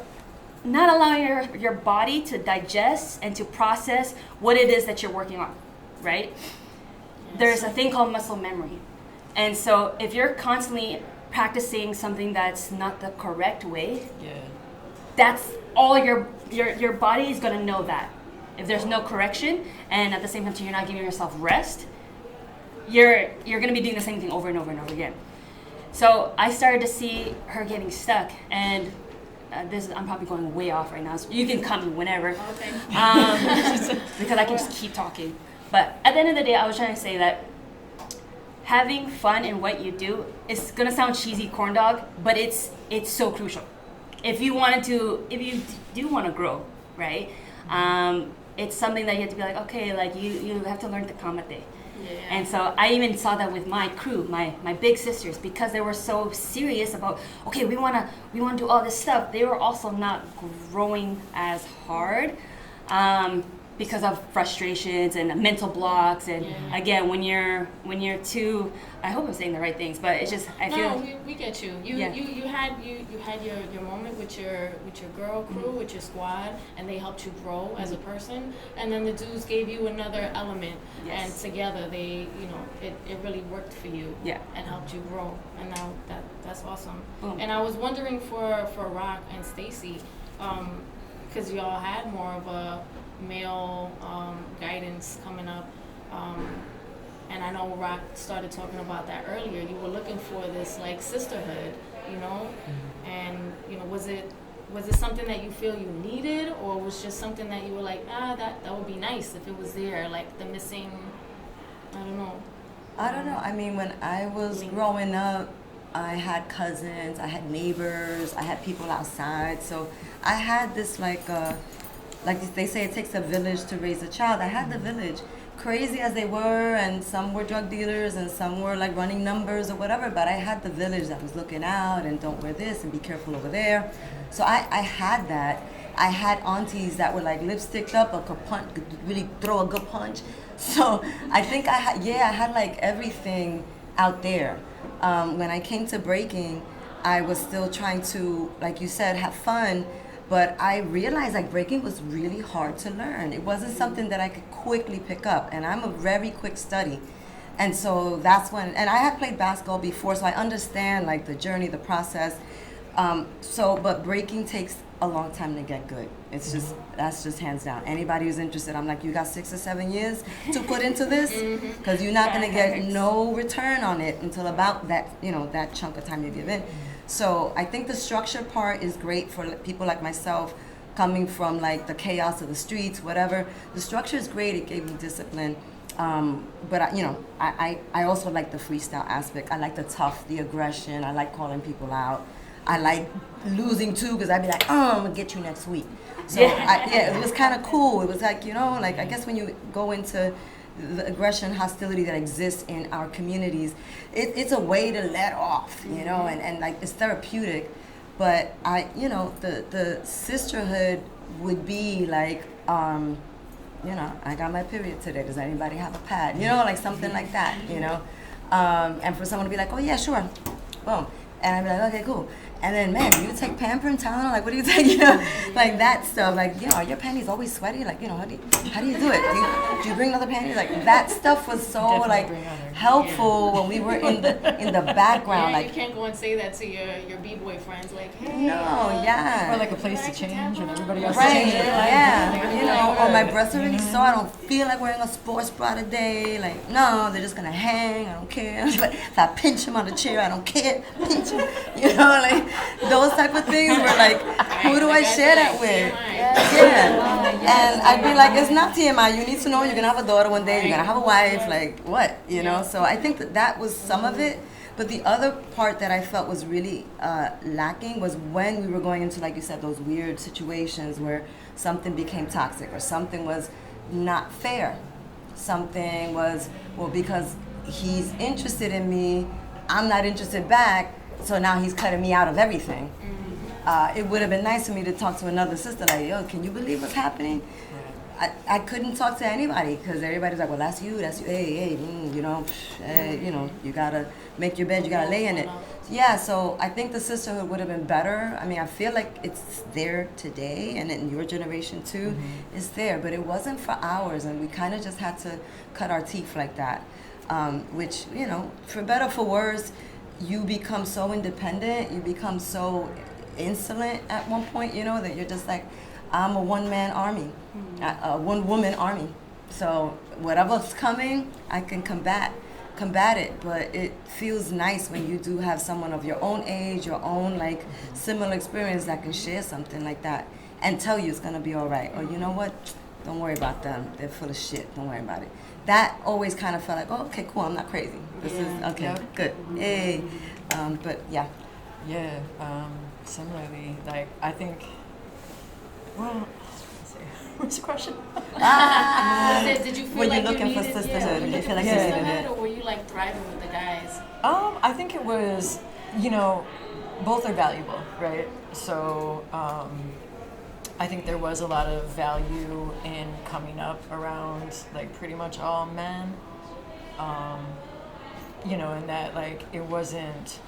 not allowing your body to digest and to process what it is that you're working on, right? Yes. There's a thing called muscle memory. And so if you're constantly practicing something that's not the correct way, that's all your body is going to know that. If there's no correction, and at the same time you're not giving yourself rest, you're going to be doing the same thing over and over and over again. So I started to see her getting stuck, and I'm probably going way off right now, so you can cut me whenever. Okay. Because I can just keep talking. But at the end of the day, I was trying to say that having fun in what you do is gonna sound cheesy, corn dog, but it's so crucial. If you do want to grow, right? It's something that you have to be like, okay, like you have to learn to kamate. Yeah. And so I even saw that with my crew, my big sisters, because they were so serious about, okay, we wanna do all this stuff. They were also not growing as hard because of frustrations and mental blocks. And again, when you're too, I hope I'm saying the right things, but it's just we get you. You had your moment with your girl crew, with your squad, and they helped you grow as a person. And then the dudes gave you another element, and together they, it really worked for you, and helped you grow. And now that's awesome. Boom. And I was wondering for Rock and Stacy, because y'all had more of a male guidance coming up. And I know Rock started talking about that earlier. You were looking for this like sisterhood, and was it something that you feel you needed, or was just something that you were like, that would be nice if it was there, like the missing, I don't know. I mean, when I was growing up, I had cousins, I had neighbors, I had people outside, so I had this like they say, it takes a village to raise a child. I had the village, crazy as they were, and some were drug dealers and some were like running numbers or whatever, but I had the village that was looking out and don't wear this and be careful over there. So I had that. I had aunties that were like lipsticked up or could really throw a good punch. So I think I had like everything out there. When I came to breaking, I was still trying to, like you said, have fun. But I realized like breaking was really hard to learn. It wasn't something that I could quickly pick up, and I'm a very quick study. And so that's when, and I had played basketball before, so I understand like the journey, the process. But breaking takes a long time to get good. That's just hands down. Anybody who's interested, I'm like, you got 6 or 7 years to put into this, because you're not gonna get no return on it until about that, that chunk of time you give in. So I think the structure part is great for people like myself, coming from like the chaos of the streets, whatever. The structure is great. It gave me discipline. But I also like the freestyle aspect. I like the tough, the aggression. I like calling people out. I like losing too, because I'd be like, I'm gonna get you next week. So it was kind of cool. It was like, like I guess when you go into the aggression, hostility that exists in our communities, it's a way to let off, and like it's therapeutic. But the sisterhood would be like you know, I got my period today. Does anybody have a pad? You know, like something like that, you know? And for someone to be like, oh yeah, sure, boom. And I'd be like, okay, cool. And then, man, do you take Pamper and Tylenol? Like, what do you take? You know, like that stuff. Like, you know, are your panties always sweaty? Like, you know, how do you do it? Do you bring other panties? Like, that stuff was so Definitely like bring other. helpful when we were in the background. Yeah, Like, you can't go and say that to your b-boy friends. Like, hey, no, yeah. Or like a place to change and everybody else Right, to change their life. yeah, you know, or my breasts are really sore, I don't feel like wearing a sports bra today, like, no, they're just gonna hang, I don't care, but if I pinch them on the chair, I don't care, pinch them, you know, like, those type of things were like, who do I share that with? Yeah, and I'd be like, it's not TMI, you need to know you're gonna have a daughter one day, you're gonna have a wife, like, what, you know, so I think that was some of it. But the other part that I felt was really lacking was when we were going into, like you said, those weird situations where something became toxic or something was not fair. Something was, well, because he's interested in me, I'm not interested back, so now he's cutting me out of everything. It would have been nice for me to talk to another sister, like, yo, can you believe what's happening? I couldn't talk to anybody because everybody's like, well, that's you, hey, you know, you gotta make your bed, you gotta lay in it. Yeah, so I think the sisterhood would have been better. I mean, I feel like it's there today, and in your generation too, it's there, but it wasn't for ours, and we kind of just had to cut our teeth like that, which, you know, for better or for worse, you become so independent, you become so insolent at one point, you know, that you're just like, I'm a one-man army, a one-woman army. So whatever's coming, I can combat it. But it feels nice when you do have someone of your own age, your own like similar experience that can share something like that and tell you it's gonna be all right. Or you know what? Don't worry about them. They're full of shit. Don't worry about it. That always kind of felt like, oh, okay, cool. I'm not crazy. This is okay. Yep. Good. Hey. But yeah. Yeah, similarly, like, I think, well, let's see, what's the question? Did you feel Were you like looking you for needed, sisterhood? were Did you feel like looking you for needed sisterhood, it? or were you like thriving with the guys? I think it was, you know, both are valuable, right? So, I think there was a lot of value in coming up around, like, pretty much all men, you know, and that, like, it wasn't,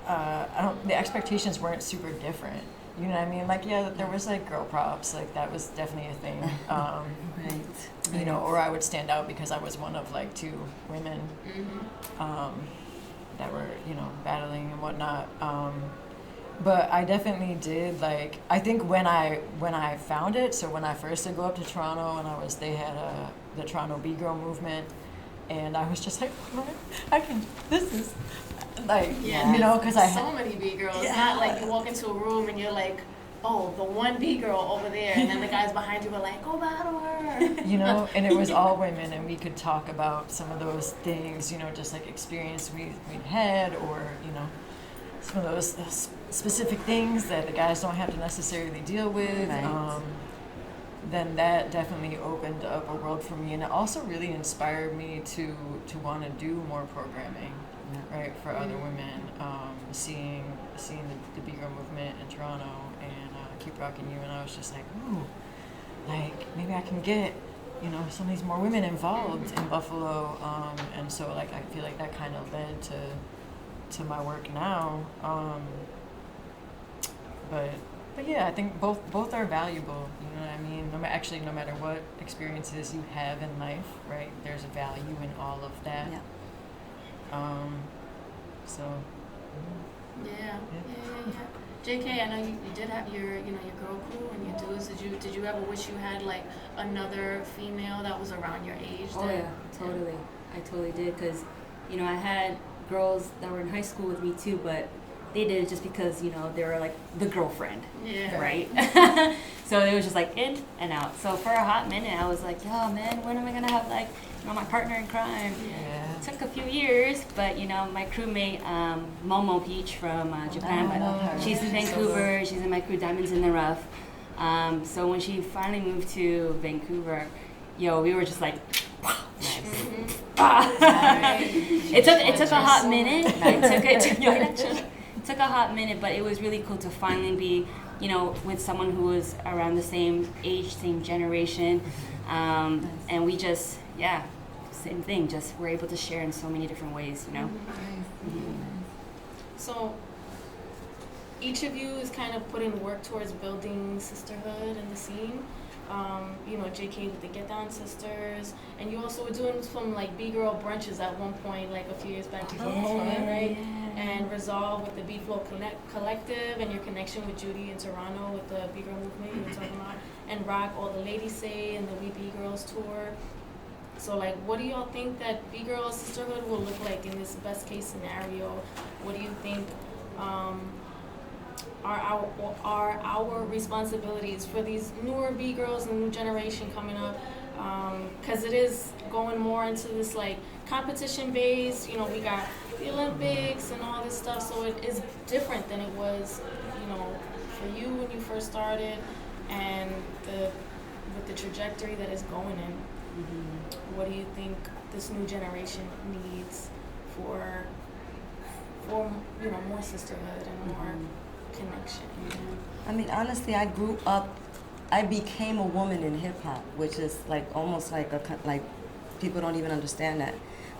the expectations weren't super different. You know what I mean? Like, yeah, there was like girl props, like that was definitely a thing. Right. You know, or I would stand out because I was one of like 2 women that were, you know, battling and whatnot. But I definitely did, like, I think when I found it, so when I first did go up to Toronto and they had the Toronto Bgirl movement, and I was just like, what? This is, like, Yeah, you know, because I so many b-girls. Yeah. Not like you walk into a room and you're like, oh, the one b-girl over there, and then the guys behind you were like, go battle her. you know, and it was all women, and we could talk about some of those things, you know, just like experience we'd had, or, you know, some of those specific things that the guys don't have to necessarily deal with. Right. Then that definitely opened up a world for me, and it also really inspired me to want to do more programming, right, for other women. Seeing the B-Girl movement in Toronto and Keep Rocking You, and I was just like, ooh, like maybe I can get, you know, some of these more women involved in Buffalo, and so like I feel like that kind of led to my work now. But yeah, I think both are valuable. You know what I mean? No matter what experiences you have in life, right? There's a value in all of that. Yeah. So. Yeah. JK, I know you did have your girl crew and your dudes. Did you ever wish you had like another female that was around your age? Oh yeah, totally. I totally did, because, you know, I had girls that were in high school with me too, but they did it just because, you know, they were like the girlfriend, Yeah. right? So it was just like in and out. So for a hot minute, I was like, oh man, when am I gonna have like, you know, my partner in crime? Yeah. It took a few years, but you know, my crewmate, Momo Peach from Japan, I love her. she's in Vancouver. She's in my crew, Diamonds in the Rough. So when she finally moved to Vancouver, yo, we were just like, it took a hot minute. It took a hot minute, but it was really cool to finally be you know, with someone who was around the same age, same generation. And we just, yeah, same thing, just we're able to share in so many different ways, you know? So each of you is kind of putting work towards building sisterhood in the scene. You know, JK with the Get Down Sisters, and you also were doing some like B-Girl brunches at one point, like a few years back before COVID, right? And Resolve with the B-Flow Collective, and your connection with Judy in Toronto with the B-Girl movement you were talking about, and Rock, All the Ladies Say, and the We B-Girls tour. So like, what do y'all think that B-Girl sisterhood will look like in this best case scenario? What do you think are our responsibilities for these newer B-Girls and the new generation coming up? Because it is going more into this like competition based, you know, we got the Olympics and all this stuff, so it is different than it was, you know, for you when you first started, and with the trajectory that is going in. What do you think this new generation needs for you know, more sisterhood and more connection? I mean, honestly, I became a woman in hip hop, which is like almost like people don't even understand that.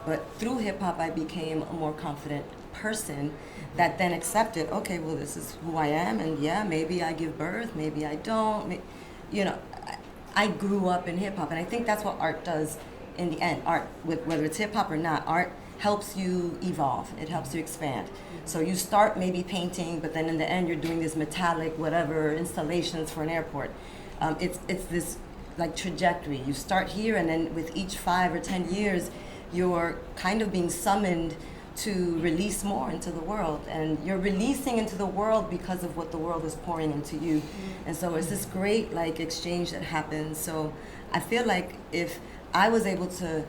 But through hip hop, I became a more confident person that then accepted, okay, well, this is who I am, and yeah, maybe I give birth, maybe I don't. You know, I grew up in hip hop, and I think that's what art does in the end. Art, whether it's hip hop or not, art helps you evolve. It helps you expand. So you start maybe painting, but then in the end, you're doing this metallic whatever installations for an airport. It's this like trajectory. You start here, and then with each 5 or 10 years, you're kind of being summoned to release more into the world, and you're releasing into the world because of what the world is pouring into you. And so it's this great like exchange that happens. So I feel like if I was able to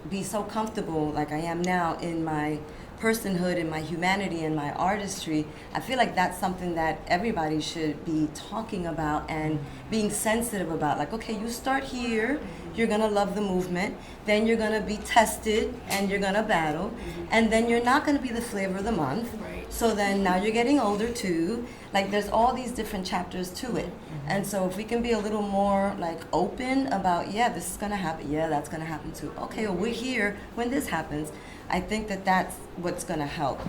be so comfortable like I am now in my personhood, in my humanity, in my artistry, I feel like that's something that everybody should be talking about and being sensitive about. Like, okay, you start here, you're gonna love the movement, then you're gonna be tested and you're gonna battle, and then you're not gonna be the flavor of the month. Right. So then now you're getting older too. Like, there's all these different chapters to it. And so if we can be a little more like open about, yeah, this is gonna happen, yeah, that's gonna happen too. Okay, well, we're here when this happens. I think that that's what's gonna help.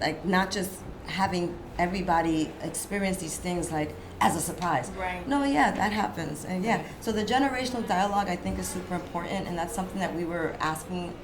Like, not just having everybody experience these things like as a surprise. Right. No, yeah, that happens. And yeah, so the generational dialogue I think is super important, and that's something that we were asking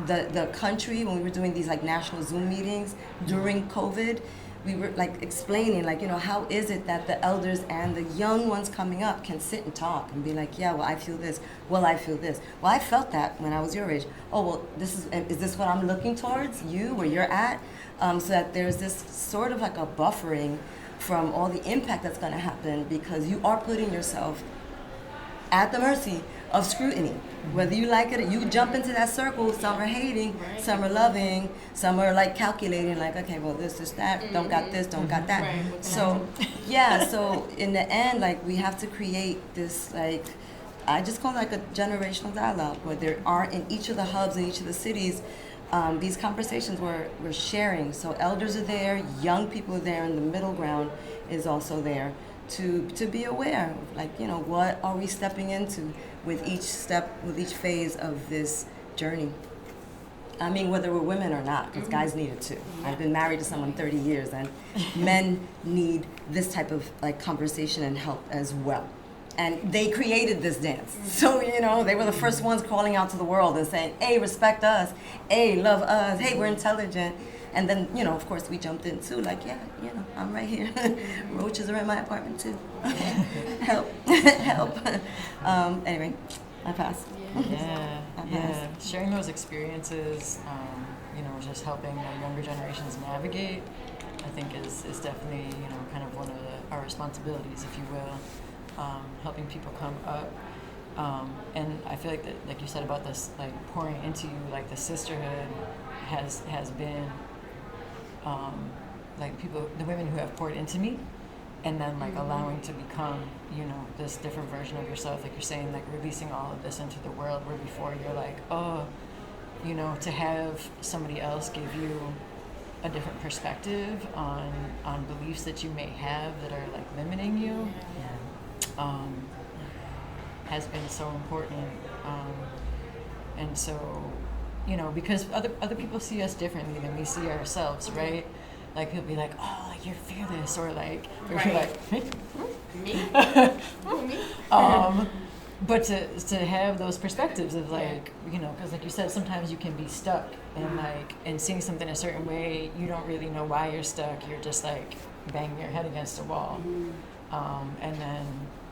the country when we were doing these like national Zoom meetings during COVID. We were like explaining, like, you know, how is it that the elders and the young ones coming up can sit and talk and be like, yeah, well, I feel this. Well, I feel this. Well, I felt that when I was your age. Oh, well, is this what I'm looking towards, you, where you're at? So that there's this sort of like a buffering from all the impact that's going to happen, because you are putting yourself at the mercy of scrutiny. Whether you like it or you jump into that circle, some are hating, some are loving, some are like calculating, like, okay, well, this is that, don't got this, don't got that. Right. So, yeah, so in the end, like, we have to create this, like, I just call it like a generational dialogue, where there are in each of the hubs, in each of the cities, these conversations where we're sharing. So elders are there, young people are there, and the middle ground is also there to be aware of, like, you know, what are we stepping into with each step, with each phase of this journey. I mean, whether we're women or not, because guys need it too. I've been married to someone 30 years, and men need this type of like conversation and help as well. And they created this dance. So, you know, they were the first ones calling out to the world and saying, hey, respect us, hey, love us, hey, we're intelligent. And then, you know, of course, we jumped in too, like, yeah, you know, I'm right here. Roaches are in my apartment too. Help, help. Anyway, I pass. Yeah. Sharing those experiences, you know, just helping the younger generations navigate, I think is definitely, you know, kind of one of our responsibilities, if you will, helping people come up. And I feel like that, like you said about this, like pouring into you, like the sisterhood has been, like the women who have poured into me, and then like allowing to become, you know, this different version of yourself, like you're saying, like releasing all of this into the world, where before you're like, oh, you know, to have somebody else give you a different perspective on beliefs that you may have that are like limiting you, has been so important. And so, you know, because other people see us differently than we see ourselves, right? Like he'll be like, oh, like you're fearless, or like, or you're like, me? Me? But to have those perspectives of like, you know, because like you said, sometimes you can be stuck and like, and seeing something a certain way, you don't really know why you're stuck. You're just like banging your head against a wall. And then,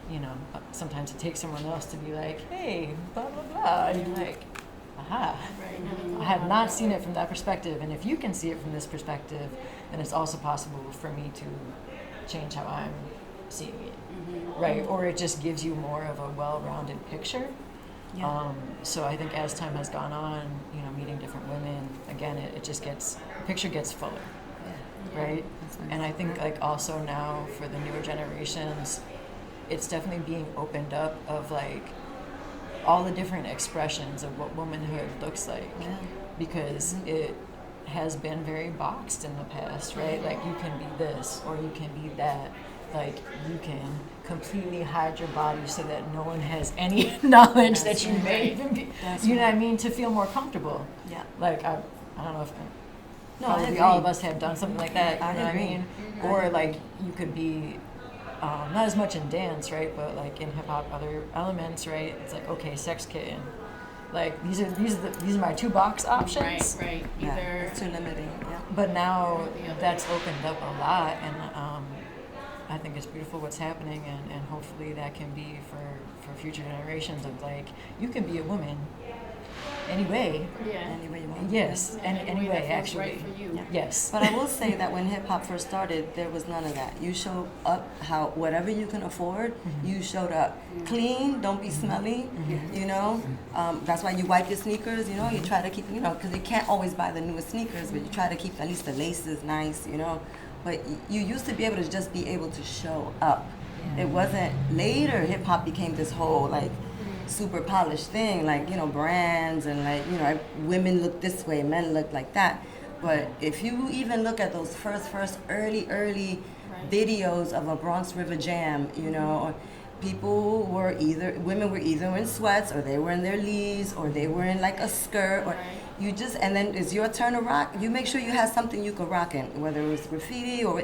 you know, sometimes it takes someone else to be like, hey, blah, blah, blah. And you're like, aha, I have not seen it from that perspective. And if you can see it from this perspective, then it's also possible for me to change how I'm seeing it. Right, or it just gives you more of a well-rounded picture. So I think as time has gone on, you know, meeting different women, again, it just gets, the picture gets fuller, right? And I think like also now for the newer generations, it's definitely being opened up of like all the different expressions of what womanhood looks like, because it has been very boxed in the past, right? Like you can be this or you can be that. Like you can completely hide your body so that no one has any knowledge that you may even be. You know what I mean? To feel more comfortable. Yeah. Like I don't know if No, I probably agree. all of us have done something like that. I You know what I agree. mean? Or like you could be not as much in dance, right? But like in hip hop, other elements, right? It's like okay, sex kitten. Like these are my two box options. Right. Yeah, Either it's too limiting. Yeah. But now that's opened up a lot, and I think it's beautiful what's happening, and hopefully that can be for future generations of like, you can be a woman anyway. Any way you want. Yes, any way that feels actually. right for you. Yes. But I will say that when hip hop first started, there was none of that. You showed up how whatever you can afford, you showed up. Clean, don't be smelly, you know. That's why you wipe your sneakers, you know. You try to keep, you know, because you can't always buy the newest sneakers, but you try to keep at least the laces nice, you know. But you used to be able to just be able to show up. It wasn't later hip hop became this whole like super polished thing, like, you know, brands and like, you know, women look this way, men look like that. But if you even look at those first early videos of a Bronx River Jam, you know, women were either in sweats or they were in their leaves or they were in like a skirt or you just, and then it's your turn to rock, you make sure you have something you could rock in, whether it was graffiti or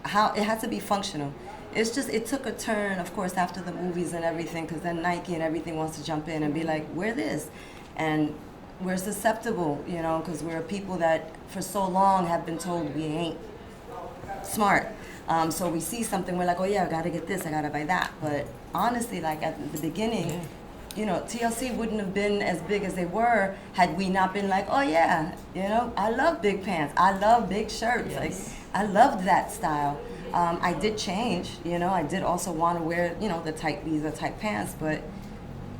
how it has to be functional. It's just, it took a turn, of course, after the movies and everything, because then Nike and everything wants to jump in and be like, wear this. And we're susceptible, you know, because we're people that for so long have been told we ain't smart. So we see something, we're like, oh yeah, I gotta get this, I gotta buy that. But honestly, like at the beginning, you know, TLC wouldn't have been as big as they were had we not been like, oh yeah, you know, I love big pants, I love big shirts, like I loved that style. I did change, you know, I did also want to wear, you know, these are tight pants, but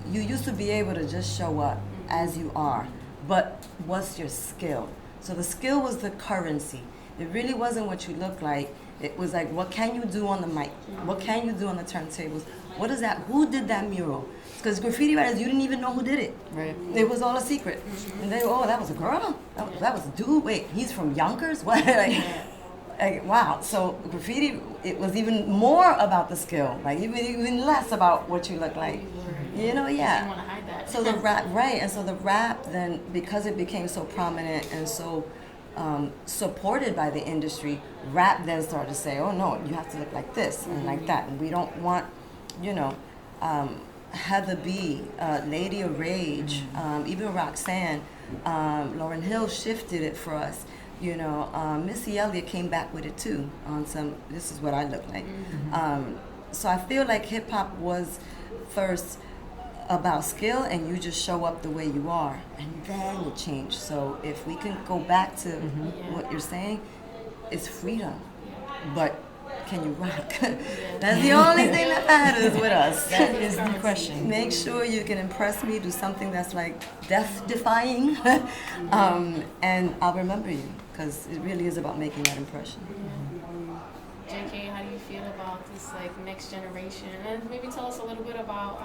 you used to be able to just show up as you are. But what's your skill? So the skill was the currency. It really wasn't what you look like. It was like, what can you do on the mic? What can you do on the turntables? What is that? Who did that mural? Because graffiti writers, you didn't even know who did it. Right. It was all a secret. And they, oh, that was a girl? That was a dude? Wait, he's from Yonkers? What? Like, wow. So graffiti, it was even more about the skill. Like even less about what you look like. You know, You yeah. didn't want to hide that. So the rap, right, and so the rap then, because it became so prominent and so supported by the industry, rap then started to say, oh no, you have to look like this and like that, and we don't want, you know, Heather B, Lady of Rage, even Roxanne, Lauryn Hill shifted it for us. You know, Missy Elliott came back with it too on some, this is what I look like. So I feel like hip hop was first about skill and you just show up the way you are and then it changed. So if we can go back to what you're saying, it's freedom, but can you rock? That's the only thing that matters with us. That is the question. Make sure you can impress me, do something that's like death-defying, and I'll remember you, because it really is about making that impression. JK, how do you feel about this like next generation? And maybe tell us a little bit about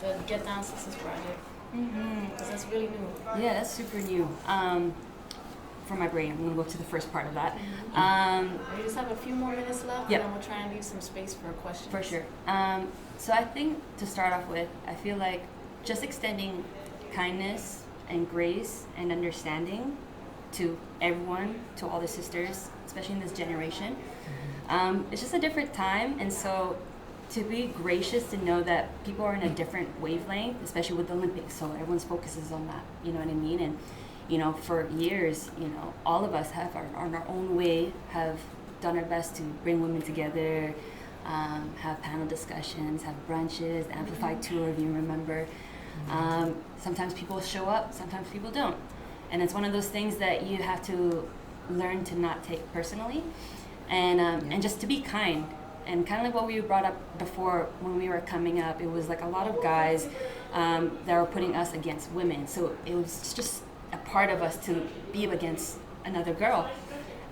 the Get Down Sisters project, because that's really new. Yeah, that's super new. for my brain. I'm gonna go to the first part of that. We just have a few more minutes left, Yep. and then we'll try and leave some space for questions. For sure. So I think to start off with, I feel like just extending kindness and grace and understanding to everyone, to all the sisters, especially in this generation. It's just a different time, and so to be gracious to know that people are in a different wavelength, especially with the Olympics, so everyone's focuses on that, you know what I mean? And, you know, for years, you know, all of us have on our own way, have done our best to bring women together, have panel discussions, have brunches, the Amplified Tour, if you remember. Sometimes people show up, sometimes people don't. And it's one of those things that you have to learn to not take personally, and just to be kind. And kind of like what we brought up before when we were coming up, it was like a lot of guys that were putting us against women. So it was just a part of us to be against another girl.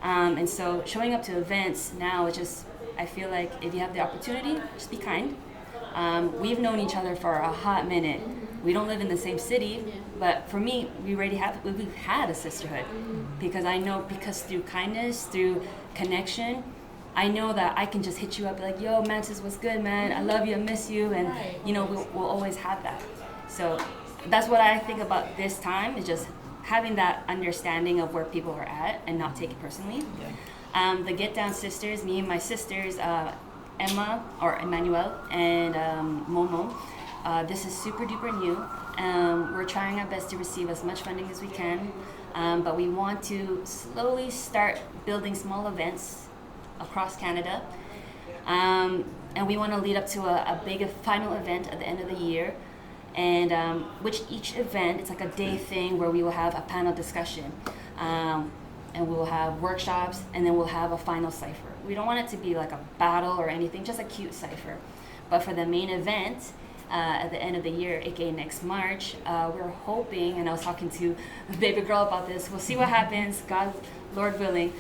And so showing up to events now, it's just, I feel like if you have the opportunity, just be kind. We've known each other for a hot minute. We don't live in the same city, but for me, we've had a sisterhood. Because I know, because through kindness, through connection, I know that I can just hit you up like, yo, Mantis, what's good, man? I love you, I miss you, and you know, we'll always have that. So that's what I think about this time, is just having that understanding of where people are at and not take it personally. The Get Down sisters, me and my sisters, Emma, or Emmanuel, and Momo, this is super duper new. We're trying our best to receive as much funding as we can, but we want to slowly start building small events across Canada, and we want to lead up to a big final event at the end of the year, and which each event, it's like a day thing where we will have a panel discussion, and we will have workshops, and then we'll have a final cipher. We don't want it to be like a battle or anything, just a cute cipher. But for the main event at the end of the year, aka next March, we're hoping, and I was talking to BabyGirl about this, we'll see what happens, God, Lord willing,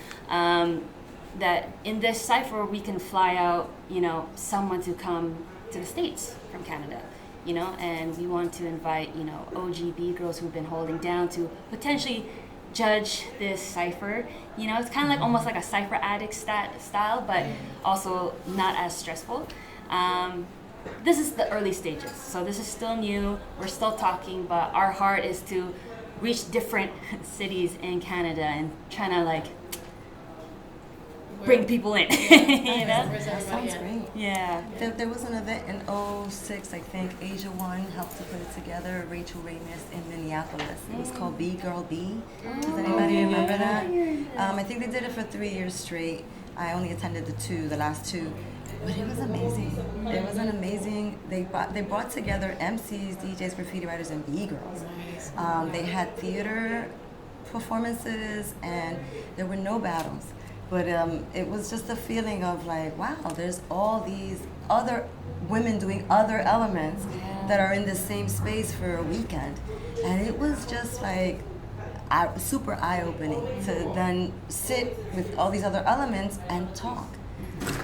that in this cipher we can fly out, you know, someone to come to the States from Canada, you know, and we want to invite, you know, OG B-girls who've been holding down to potentially judge this cipher. You know, it's kind of like almost like a cipher addict style, but also not as stressful. This is the early stages, so this is still new, we're still talking, but our heart is to reach different cities in Canada and trying to like bring people in, you know? That sounds great. Yeah. There was an event in '06, I think. Asia One helped to put it together. Rachel Ramis in Minneapolis. It was called Bgirl B. Does anybody remember that? I think they did it for 3 years straight. I only attended the last two, but it was amazing. It was an amazing. They brought together MCs, DJs, graffiti writers, and B-girls. They had theater performances, and there were no battles. But it was just a feeling of like, wow, there's all these other women doing other elements that are in the same space for a weekend. And it was just like super eye-opening to then sit with all these other elements and talk.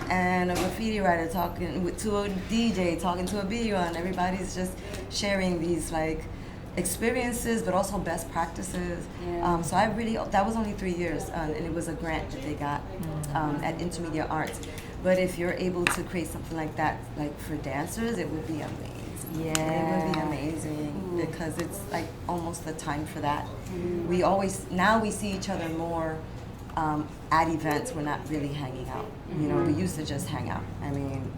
And a graffiti writer talking to a DJ, talking to a B-girl, and everybody's just sharing these like experiences, but also best practices. So I really, that was only 3 years, and it was a grant that they got at Intermediate Arts. But if you're able to create something like that, like for dancers, it would be amazing. It would be amazing because it's like almost the time for that. We always, now we see each other more at events. We're not really hanging out. You know, we used to just hang out. I mean,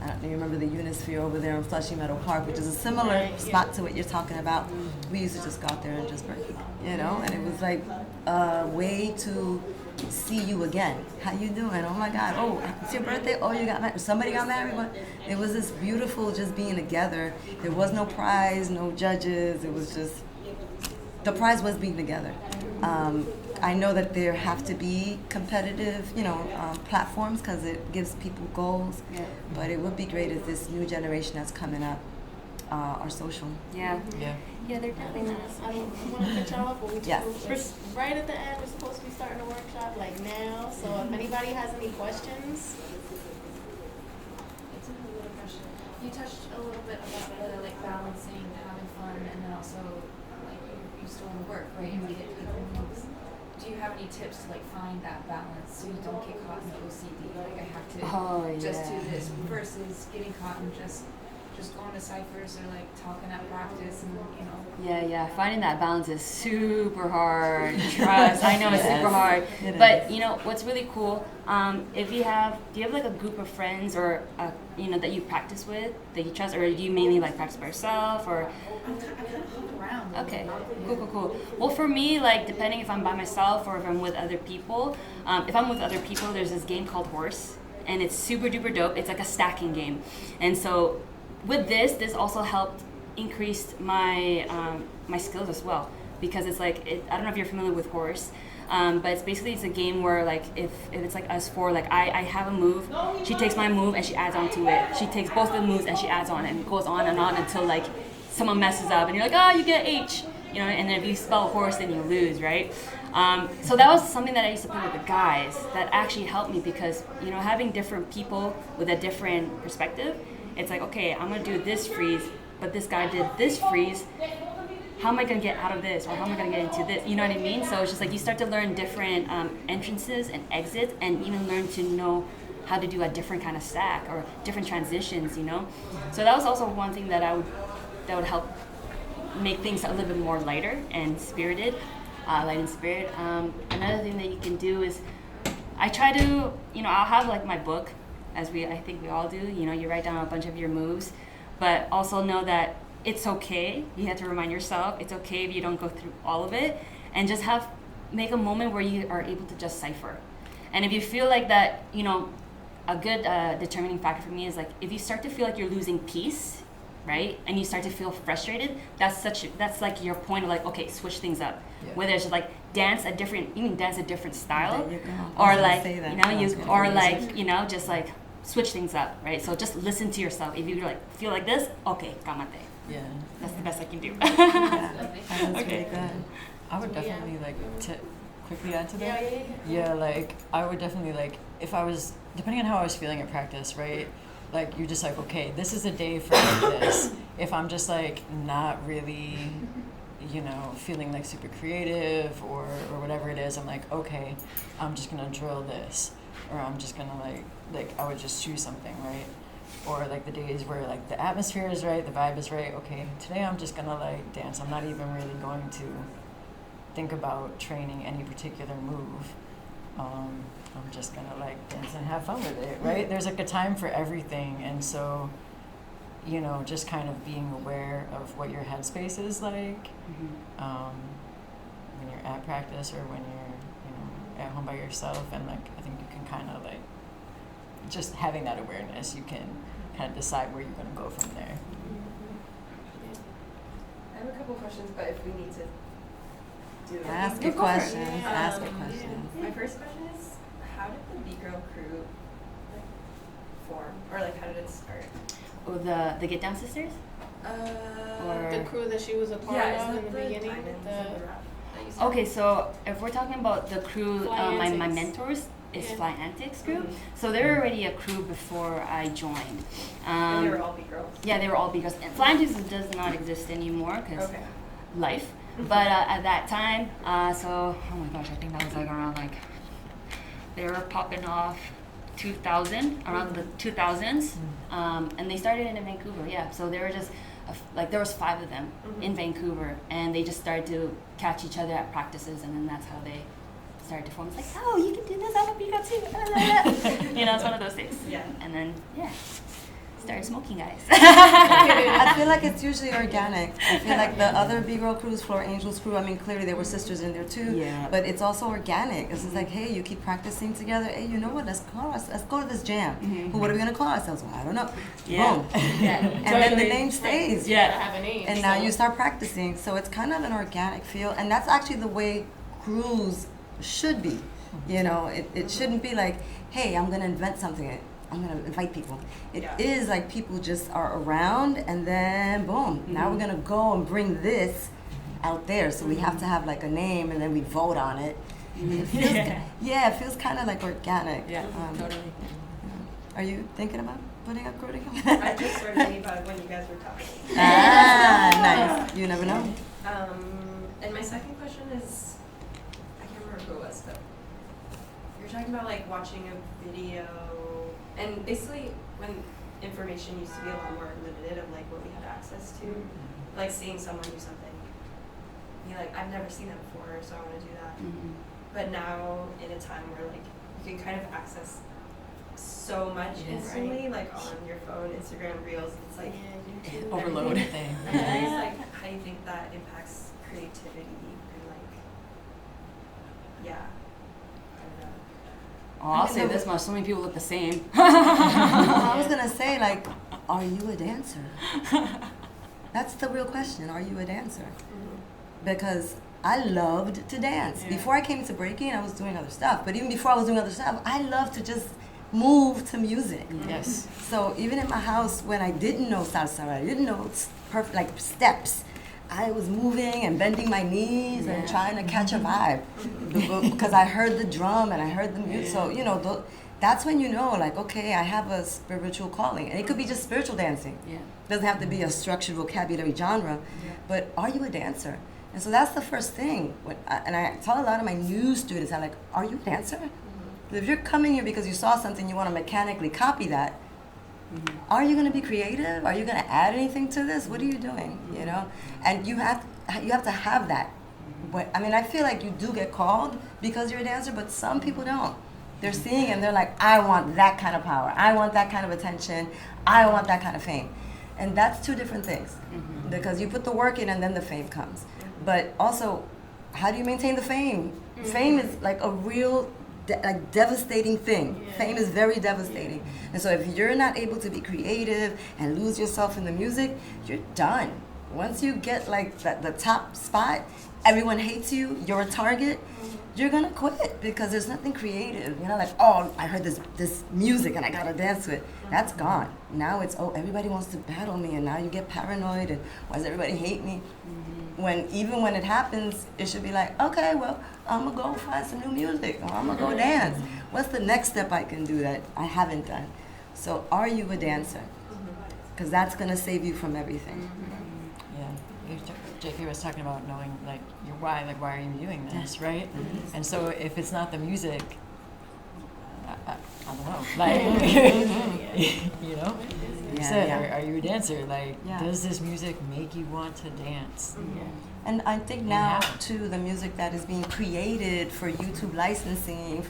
I don't know, you remember the Unisphere over there in Flushing Meadow Park, which is a similar spot to what you're talking about. We used to just go out there and just break, you know, and it was like a way to see you again. How you doing? Oh my God, oh, it's your birthday? Oh, you got married? Somebody got married? What? It was this beautiful just being together. There was no prize, no judges. It was just, the prize was being together. I know that there have to be competitive, you know, platforms because it gives people goals. But it would be great if this new generation that's coming up are social. Yeah, they're definitely not. I don't want to cut y'all off, but we Yes. just, right at the end, we're supposed to be starting a workshop like now. So if anybody has any questions. It's a little question. You touched a little bit about the like balancing, having fun, and then also like you still want to work, right? And you get people do you have any tips to like find that balance so you don't get caught in the OCD? Like I have to Oh, just do yeah. this versus getting caught in just going to ciphers or like talking at practice and you know. Yeah, finding that balance is super hard. Trust, I know it's super hard. But you know what's really cool? Do you have like a group of friends or you know that you practice with that you trust, or do you mainly like practice by yourself or? I kind of hop around. Okay, cool. Well, for me, like depending if I'm by myself or if I'm with other people. If I'm with other people, there's this game called Horse, and it's super duper dope. It's like a stacking game, and so with this also helped increase my my skills as well, because it's like I don't know if you're familiar with Horse, but it's a game where like if it's like us four, like I have a move, she takes my move and she adds on to it. She takes both of the moves and she adds on, and it goes on and on until like someone messes up and you're like, oh, you get H, you know, and then if you spell horse then you lose, right? So that was something that I used to play with the guys that actually helped me, because you know having different people with a different perspective, it's like, okay, I'm gonna do this freeze, but this guy did this freeze. How am I gonna get out of this, or how am I gonna get into this? You know what I mean? So it's just like you start to learn different entrances and exits, and even learn to know how to do a different kind of stack or different transitions. You know, so that was also one thing that would help make things a little bit more lighter and spirited, light and spirit. Another thing that you can do is I try to, you know, I'll have like my book, as I think we all do, you know, you write down a bunch of your moves, but also know that it's okay. You have to remind yourself it's okay if you don't go through all of it, and just make a moment where you are able to just cipher. And if you feel like that, you know, a good determining factor for me is like if you start to feel like you're losing peace, right, and you start to feel frustrated, that's like your point of like, okay, switch things up. Yeah. Whether it's just like you can dance a different style, There you go. or I was gonna like say that. you know I was you gonna or use like it. you know just like switch things up, right? So just listen to yourself. If you like feel like this, okay, kamate. Yeah. That's the best I can do. Yeah, that was really good. I would definitely like to quickly add to Yeah, that. Yeah, like I would definitely like if I was depending on how I was feeling at practice, right? Like you're just like, okay, this is a day for this. If I'm just like not really, you know, feeling like super creative or whatever it is, I'm like, okay, I'm just gonna drill this, or I'm just gonna like I would just choose something, right? Or like the days where like the atmosphere is right, the vibe is right. Okay, today I'm just gonna like dance. I'm not even really going to think about training any particular move. I'm just gonna like dance and have fun with it, right? There's like a time for everything, and so, you know, just kind of being aware of what your headspace is like when you're at practice or when you're, you know, at home by yourself, and like I think you can kind of like just having that awareness, you can kind of decide where you're gonna go from there. I have a couple questions, but if we need to do it. Ask Go your for it. questions. Ask your Um, questions. My first question is, how did the Bgirl crew like, form, or like how did it start? Oh, the Get Down Sisters? Or The crew that she was a part yeah, of is in that the beginning. diamonds The, and the rap that you said? Okay, so if we're talking about the crew, Fly my Antics. mentors is Yeah. Fly Antics crew. Mhm. So they were already a crew before I joined. And they were all Bgirls? Yeah, they were all Bgirls. And Fly Antics does not exist anymore because Okay. life. But at that time, so oh my gosh, I think that was like around like they were popping off 2000, around the 2000s, and they started in Vancouver. Yeah, so they were just like there was 5 of them in Vancouver, and they just started to catch each other at practices, and then that's how they started to form. It's like, oh, you can do this, I'm a Bgirl too. You know, it's one of those things. Yeah. And then yeah, started smoking, guys. I feel like it's usually organic. I feel like the other Bgirl crews, Floor Angels crew, I mean, clearly there were sisters in there too. Yeah. But it's also organic. It's just like, hey, you keep practicing together. Hey, you know what? Let's go to this jam. Well, what are we gonna call ourselves? Well, I don't know. Yeah. Boom. Yeah. And then the Totally. name stays. yeah, to have a name. And now so- you start practicing. So it's kind of an organic feel. And that's actually the way crews should be. You know, it shouldn't be like, hey, I'm gonna invent something. I'm gonna invite people. It is like people just are around, and then boom. Now we're gonna go and bring this out there. So we have to have like a name, and then we vote on it. It feels, it feels kind of like organic. Yeah, totally. Are you thinking about putting a crew together? I just started thinking about it when you guys were talking. Nice. You never know. And my second question is, I can't remember. who it was, but you're talking about like watching a video, and basically when information used to be a lot more limited of like what we had access to, like seeing someone do something, you're like, I've never seen that before, so I want to do that. But now in a time where like you can kind of access so much instantly, like on your phone, Instagram Reels, it's like Overload. everything. It's like, how do you think that impacts creativity and like, yeah, I don't know. Oh, I'll say this much. So many people look the same. I was gonna say, like, are you a dancer? That's the real question. Are you a dancer? Because I loved to dance. Before I came to breaking, I was doing other stuff. But even before I was doing other stuff, I loved to just move to music. Yes. So even in my house, when I didn't know salsa, I didn't know perfect like steps, I was moving and bending my knees and trying to catch a vibe because I heard the drum and I heard the music. So you know, that's when you know, like, okay, I have a spiritual calling, and it could be just spiritual dancing. Doesn't have to be a structured vocabulary genre, but are you a dancer? And so that's the first thing. And I tell a lot of my new students, I'm like, are you a dancer? If you're coming here because you saw something, you want to mechanically copy that, are you going to be creative? Are you going to add anything to this? What are you doing? You know, and you have to have that. But I mean, I feel like you do get called because you're a dancer, but some people don't. They're seeing and they're like, I want that kind of power. I want that kind of attention. I want that kind of fame. And that's two different things, because you put the work in and then the fame comes. But also, how do you maintain the fame? Fame is like a real devastating thing. Fame is very devastating. And so if you're not able to be creative and lose yourself in the music, you're done. Once you get like the top spot, everyone hates you, you're a target, you're gonna quit because there's nothing creative. You know, like, oh, I heard this music and I gotta dance to it. That's gone. Now it's, oh, everybody wants to battle me, and now you get paranoid and why does everybody hate me? When even when it happens, it should be like, okay, well, I'm gonna go find some new music, or I'm gonna go dance. What's the next step I can do that I haven't done? So are you a dancer? Because that's gonna save you from everything. Yeah, JK was talking about knowing like your why, like why are you doing this, right? And so if it's not the music, I don't know, like you know, you said, are you a dancer? Like, does this music make you want to dance? And I think now too, the music that is being created for YouTube licensing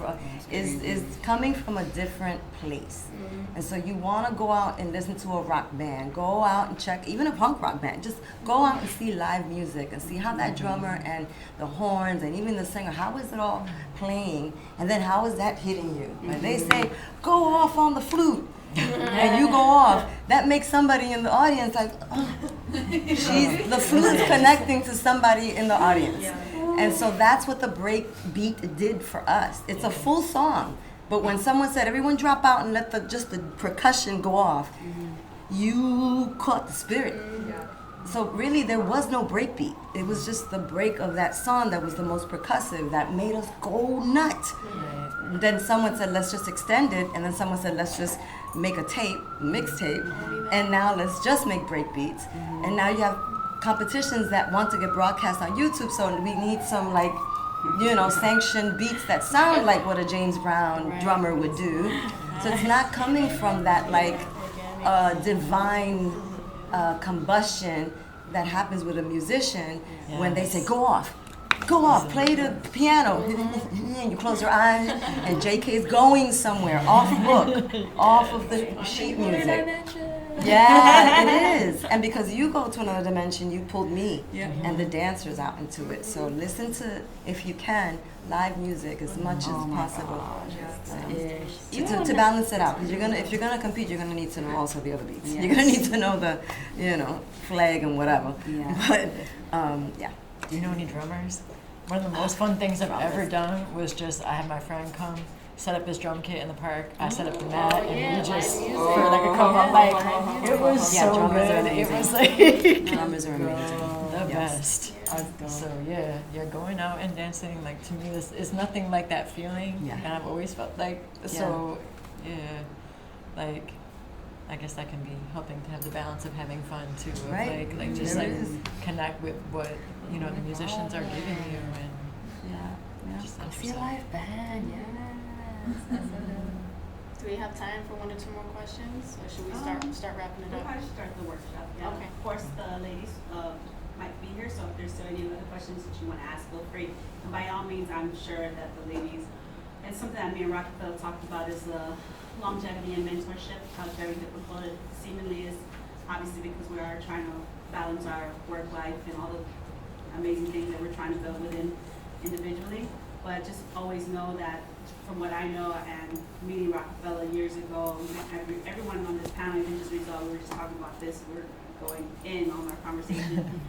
is coming from a different place. And so you want to go out and listen to a rock band, go out and check, even a punk rock band, just go out and see live music and see how that drummer and the horns and even the singer, how is it all playing, and then how is that hitting you? When they say, go off on the flute, and you go off, that makes somebody in the audience like, oh, the flute is connecting to somebody in the audience. And so that's what the break beat did for us. It's a full song, but when someone said, everyone drop out and let just the percussion go off, you caught the spirit. So really there was no break beat. It was just the break of that song that was the most percussive, that made us go nuts. Then someone said, let's just extend it, and then someone said, let's just make a mixtape, and now let's just make break beats. And now you have competitions that want to get broadcast on YouTube, so we need some like, you know, sanctioned beats that sound like what a James Brown drummer would do. So it's not coming from that like divine combustion that happens with a musician when they say, go off, play the piano, and you close your eyes, and JK's going somewhere, off book, off of the sheet music. Yeah, it is. And because you go to another dimension, you pulled me and the dancers out into it. So listen to, if you can, live music as much as possible. To balance it out. Because if you're gonna compete, you're gonna need to know also the other beats. You're gonna need to know the, flag and whatever. But Do you know any drummers? One of the most fun things I've ever done was just, I had my friend come set up his drum kit in the park. I set up the mat, and we just for like a couple of like it was so good. It was like drummers are amazing. The best. So yeah, going out and dancing, like to me, this is nothing like that feeling. And I've always felt like so. Like I guess that can be helping to have the balance of having fun too. Of like just like connect with what the musicians are giving you, and Yeah. Just I'll see you 100%. live, band. Yes. That's so dope. Do we have time for 1 or 2 more questions, or should we start wrapping it We'll up? probably start the workshop, yeah. Okay. Of course, the ladies might be here, so if there's still any other questions that you want to ask, feel free. And by all means, I'm sure that the ladies, and something that me and Rokafella talked about is the longevity and mentorship, how very difficult it seemingly is, obviously because we are trying to balance our work life and all the amazing things that we're trying to build within individually. But just always know that from what I know and meeting Rokafella years ago, everyone on this panel, even just result, we were just talking about this, we're going in on our conversation.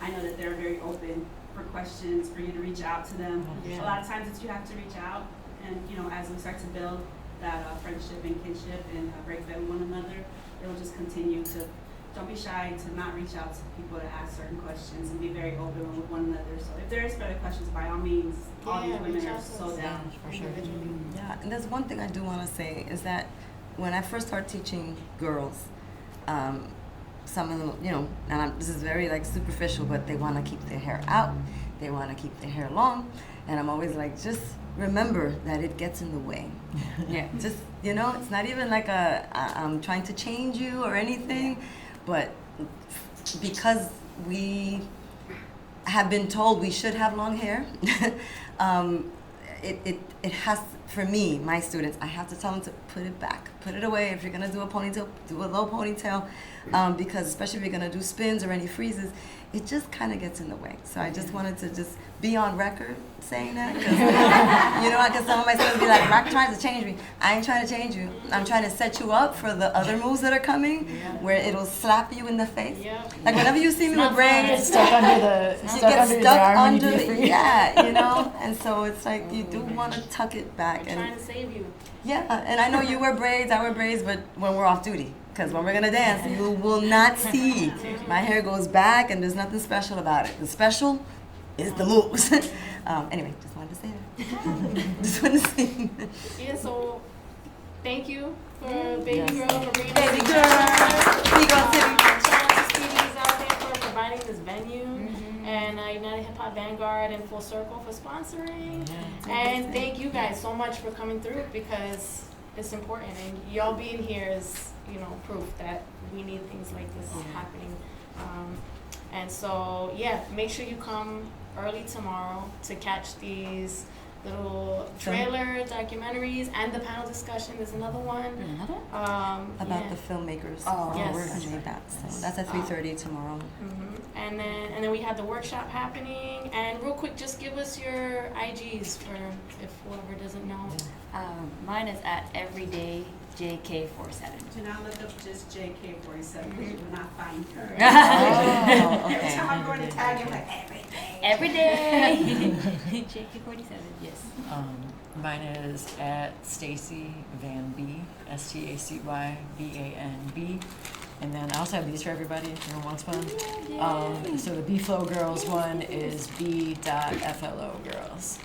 I know that they're very open for questions, for you to reach out to them. Yeah. A lot of times it's you have to reach out, and as we start to build that friendship and kinship and break with one another, it will just continue to. Don't be shy to not reach out to people to ask certain questions and be very open with one another. So if there is further questions, by all means, all these women reach are out to so us. down. For sure. Individually. Yeah, and there's one thing I do want to say is that when I first started teaching girls, some of them, and this is very like superficial, but they want to keep their hair out, they want to keep their hair long, and I'm always like, just remember that it gets in the way. Yeah, just it's not even like I'm trying to change you or anything, but because we have been told we should have long hair, it has, for me, my students, I have to tell them to put it back, put it away. If you're gonna do a ponytail, do a low ponytail, because especially if you're gonna do spins or any freezes, it just kind of gets in the way. So I just wanted to just be on record saying that, because some of my students be like, Rock tries to change me. I ain't trying to change you. I'm trying to set you up for the other moves that are coming, where it'll slap you in the face. Yep. Like whenever you see me with braids, Stuck under the you stuck get under the stuck arm when you under get the, free. and so it's like you do want to tuck it back. We're And trying to save you. yeah, and I know you wear braids, I wear braids, but when we're off duty, because when we're gonna dance, you will not see. My hair goes back, and there's nothing special about it. The special is the moves. Anyway, just wanted to say that. Just wanted to say. Yeah, so thank you for BabyGirl for bringing BabyGirl, Bgirl City. Shout out to Speedy D out there for providing this venue, and United Hip Hop Vanguard and Full Circle for sponsoring. And thank you guys so much for coming through, because it's important, and y'all being here is proof that we need things like this happening. And so make sure you come early tomorrow to catch these little trailer documentaries and the panel discussion. There's another one About the filmmakers. Yes. who made that. So that's at 3:30 tomorrow. And then we have the workshop happening. And real quick, just give us your IGs for if whoever doesn't know. Mine is at everydayjk47. Do not look up just JK47 because you will not find her. Oh, Every time I'm okay. going to tag, you're like, every day. Every day. JK47, yes. Mine is at Stacy Van B, STACYVANB. And then I also have these for everybody if anyone wants one. So the B-Flow Girls one is B.FLO Girls.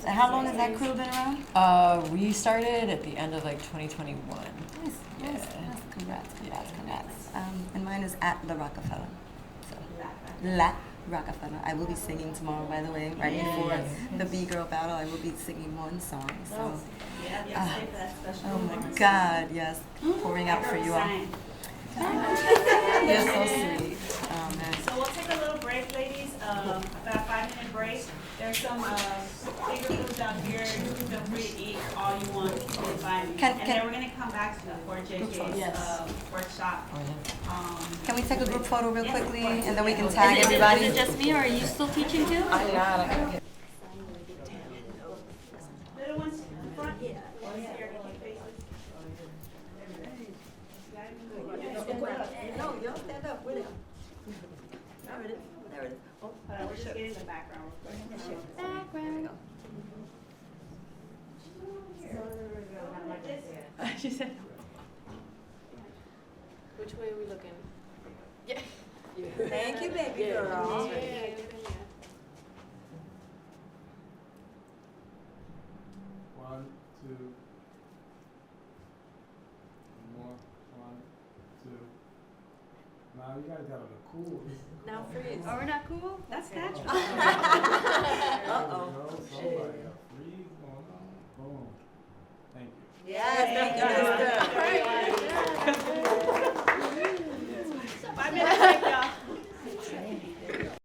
So how long has that crew been around? We started at the end of 2021. Nice. Yeah. Congrats. And mine is at the Rokafella. So, La Rokafella. I will be singing tomorrow, by the way, right before the B-Girl battle. I will be singing one song. So, Stay for that special oh my performance. God, yes, pouring out for you all. Sign. You're so sweet. Oh man. So we'll take a little break, ladies, about a 5-minute break. There's some bigger foods out here. You can feel free to eat all you want. It's fine. And then we're going to come back to the 4JK's workshop. Can we take a group photo real Yes, quickly, of course. and then we can tag everybody? Is it just me, or are you still teaching too? I'm not. Little ones in front? Yeah. No, you don't stand up with him. There it is. There it is. Oh, We're just getting the background. Background. She said. Which way are we looking? Yeah. Thank you, baby girl. One, two. More. 1, 2. Now you guys gotta look cool. Now freeze. Oh, we're not cool? That's natural. Uh-oh.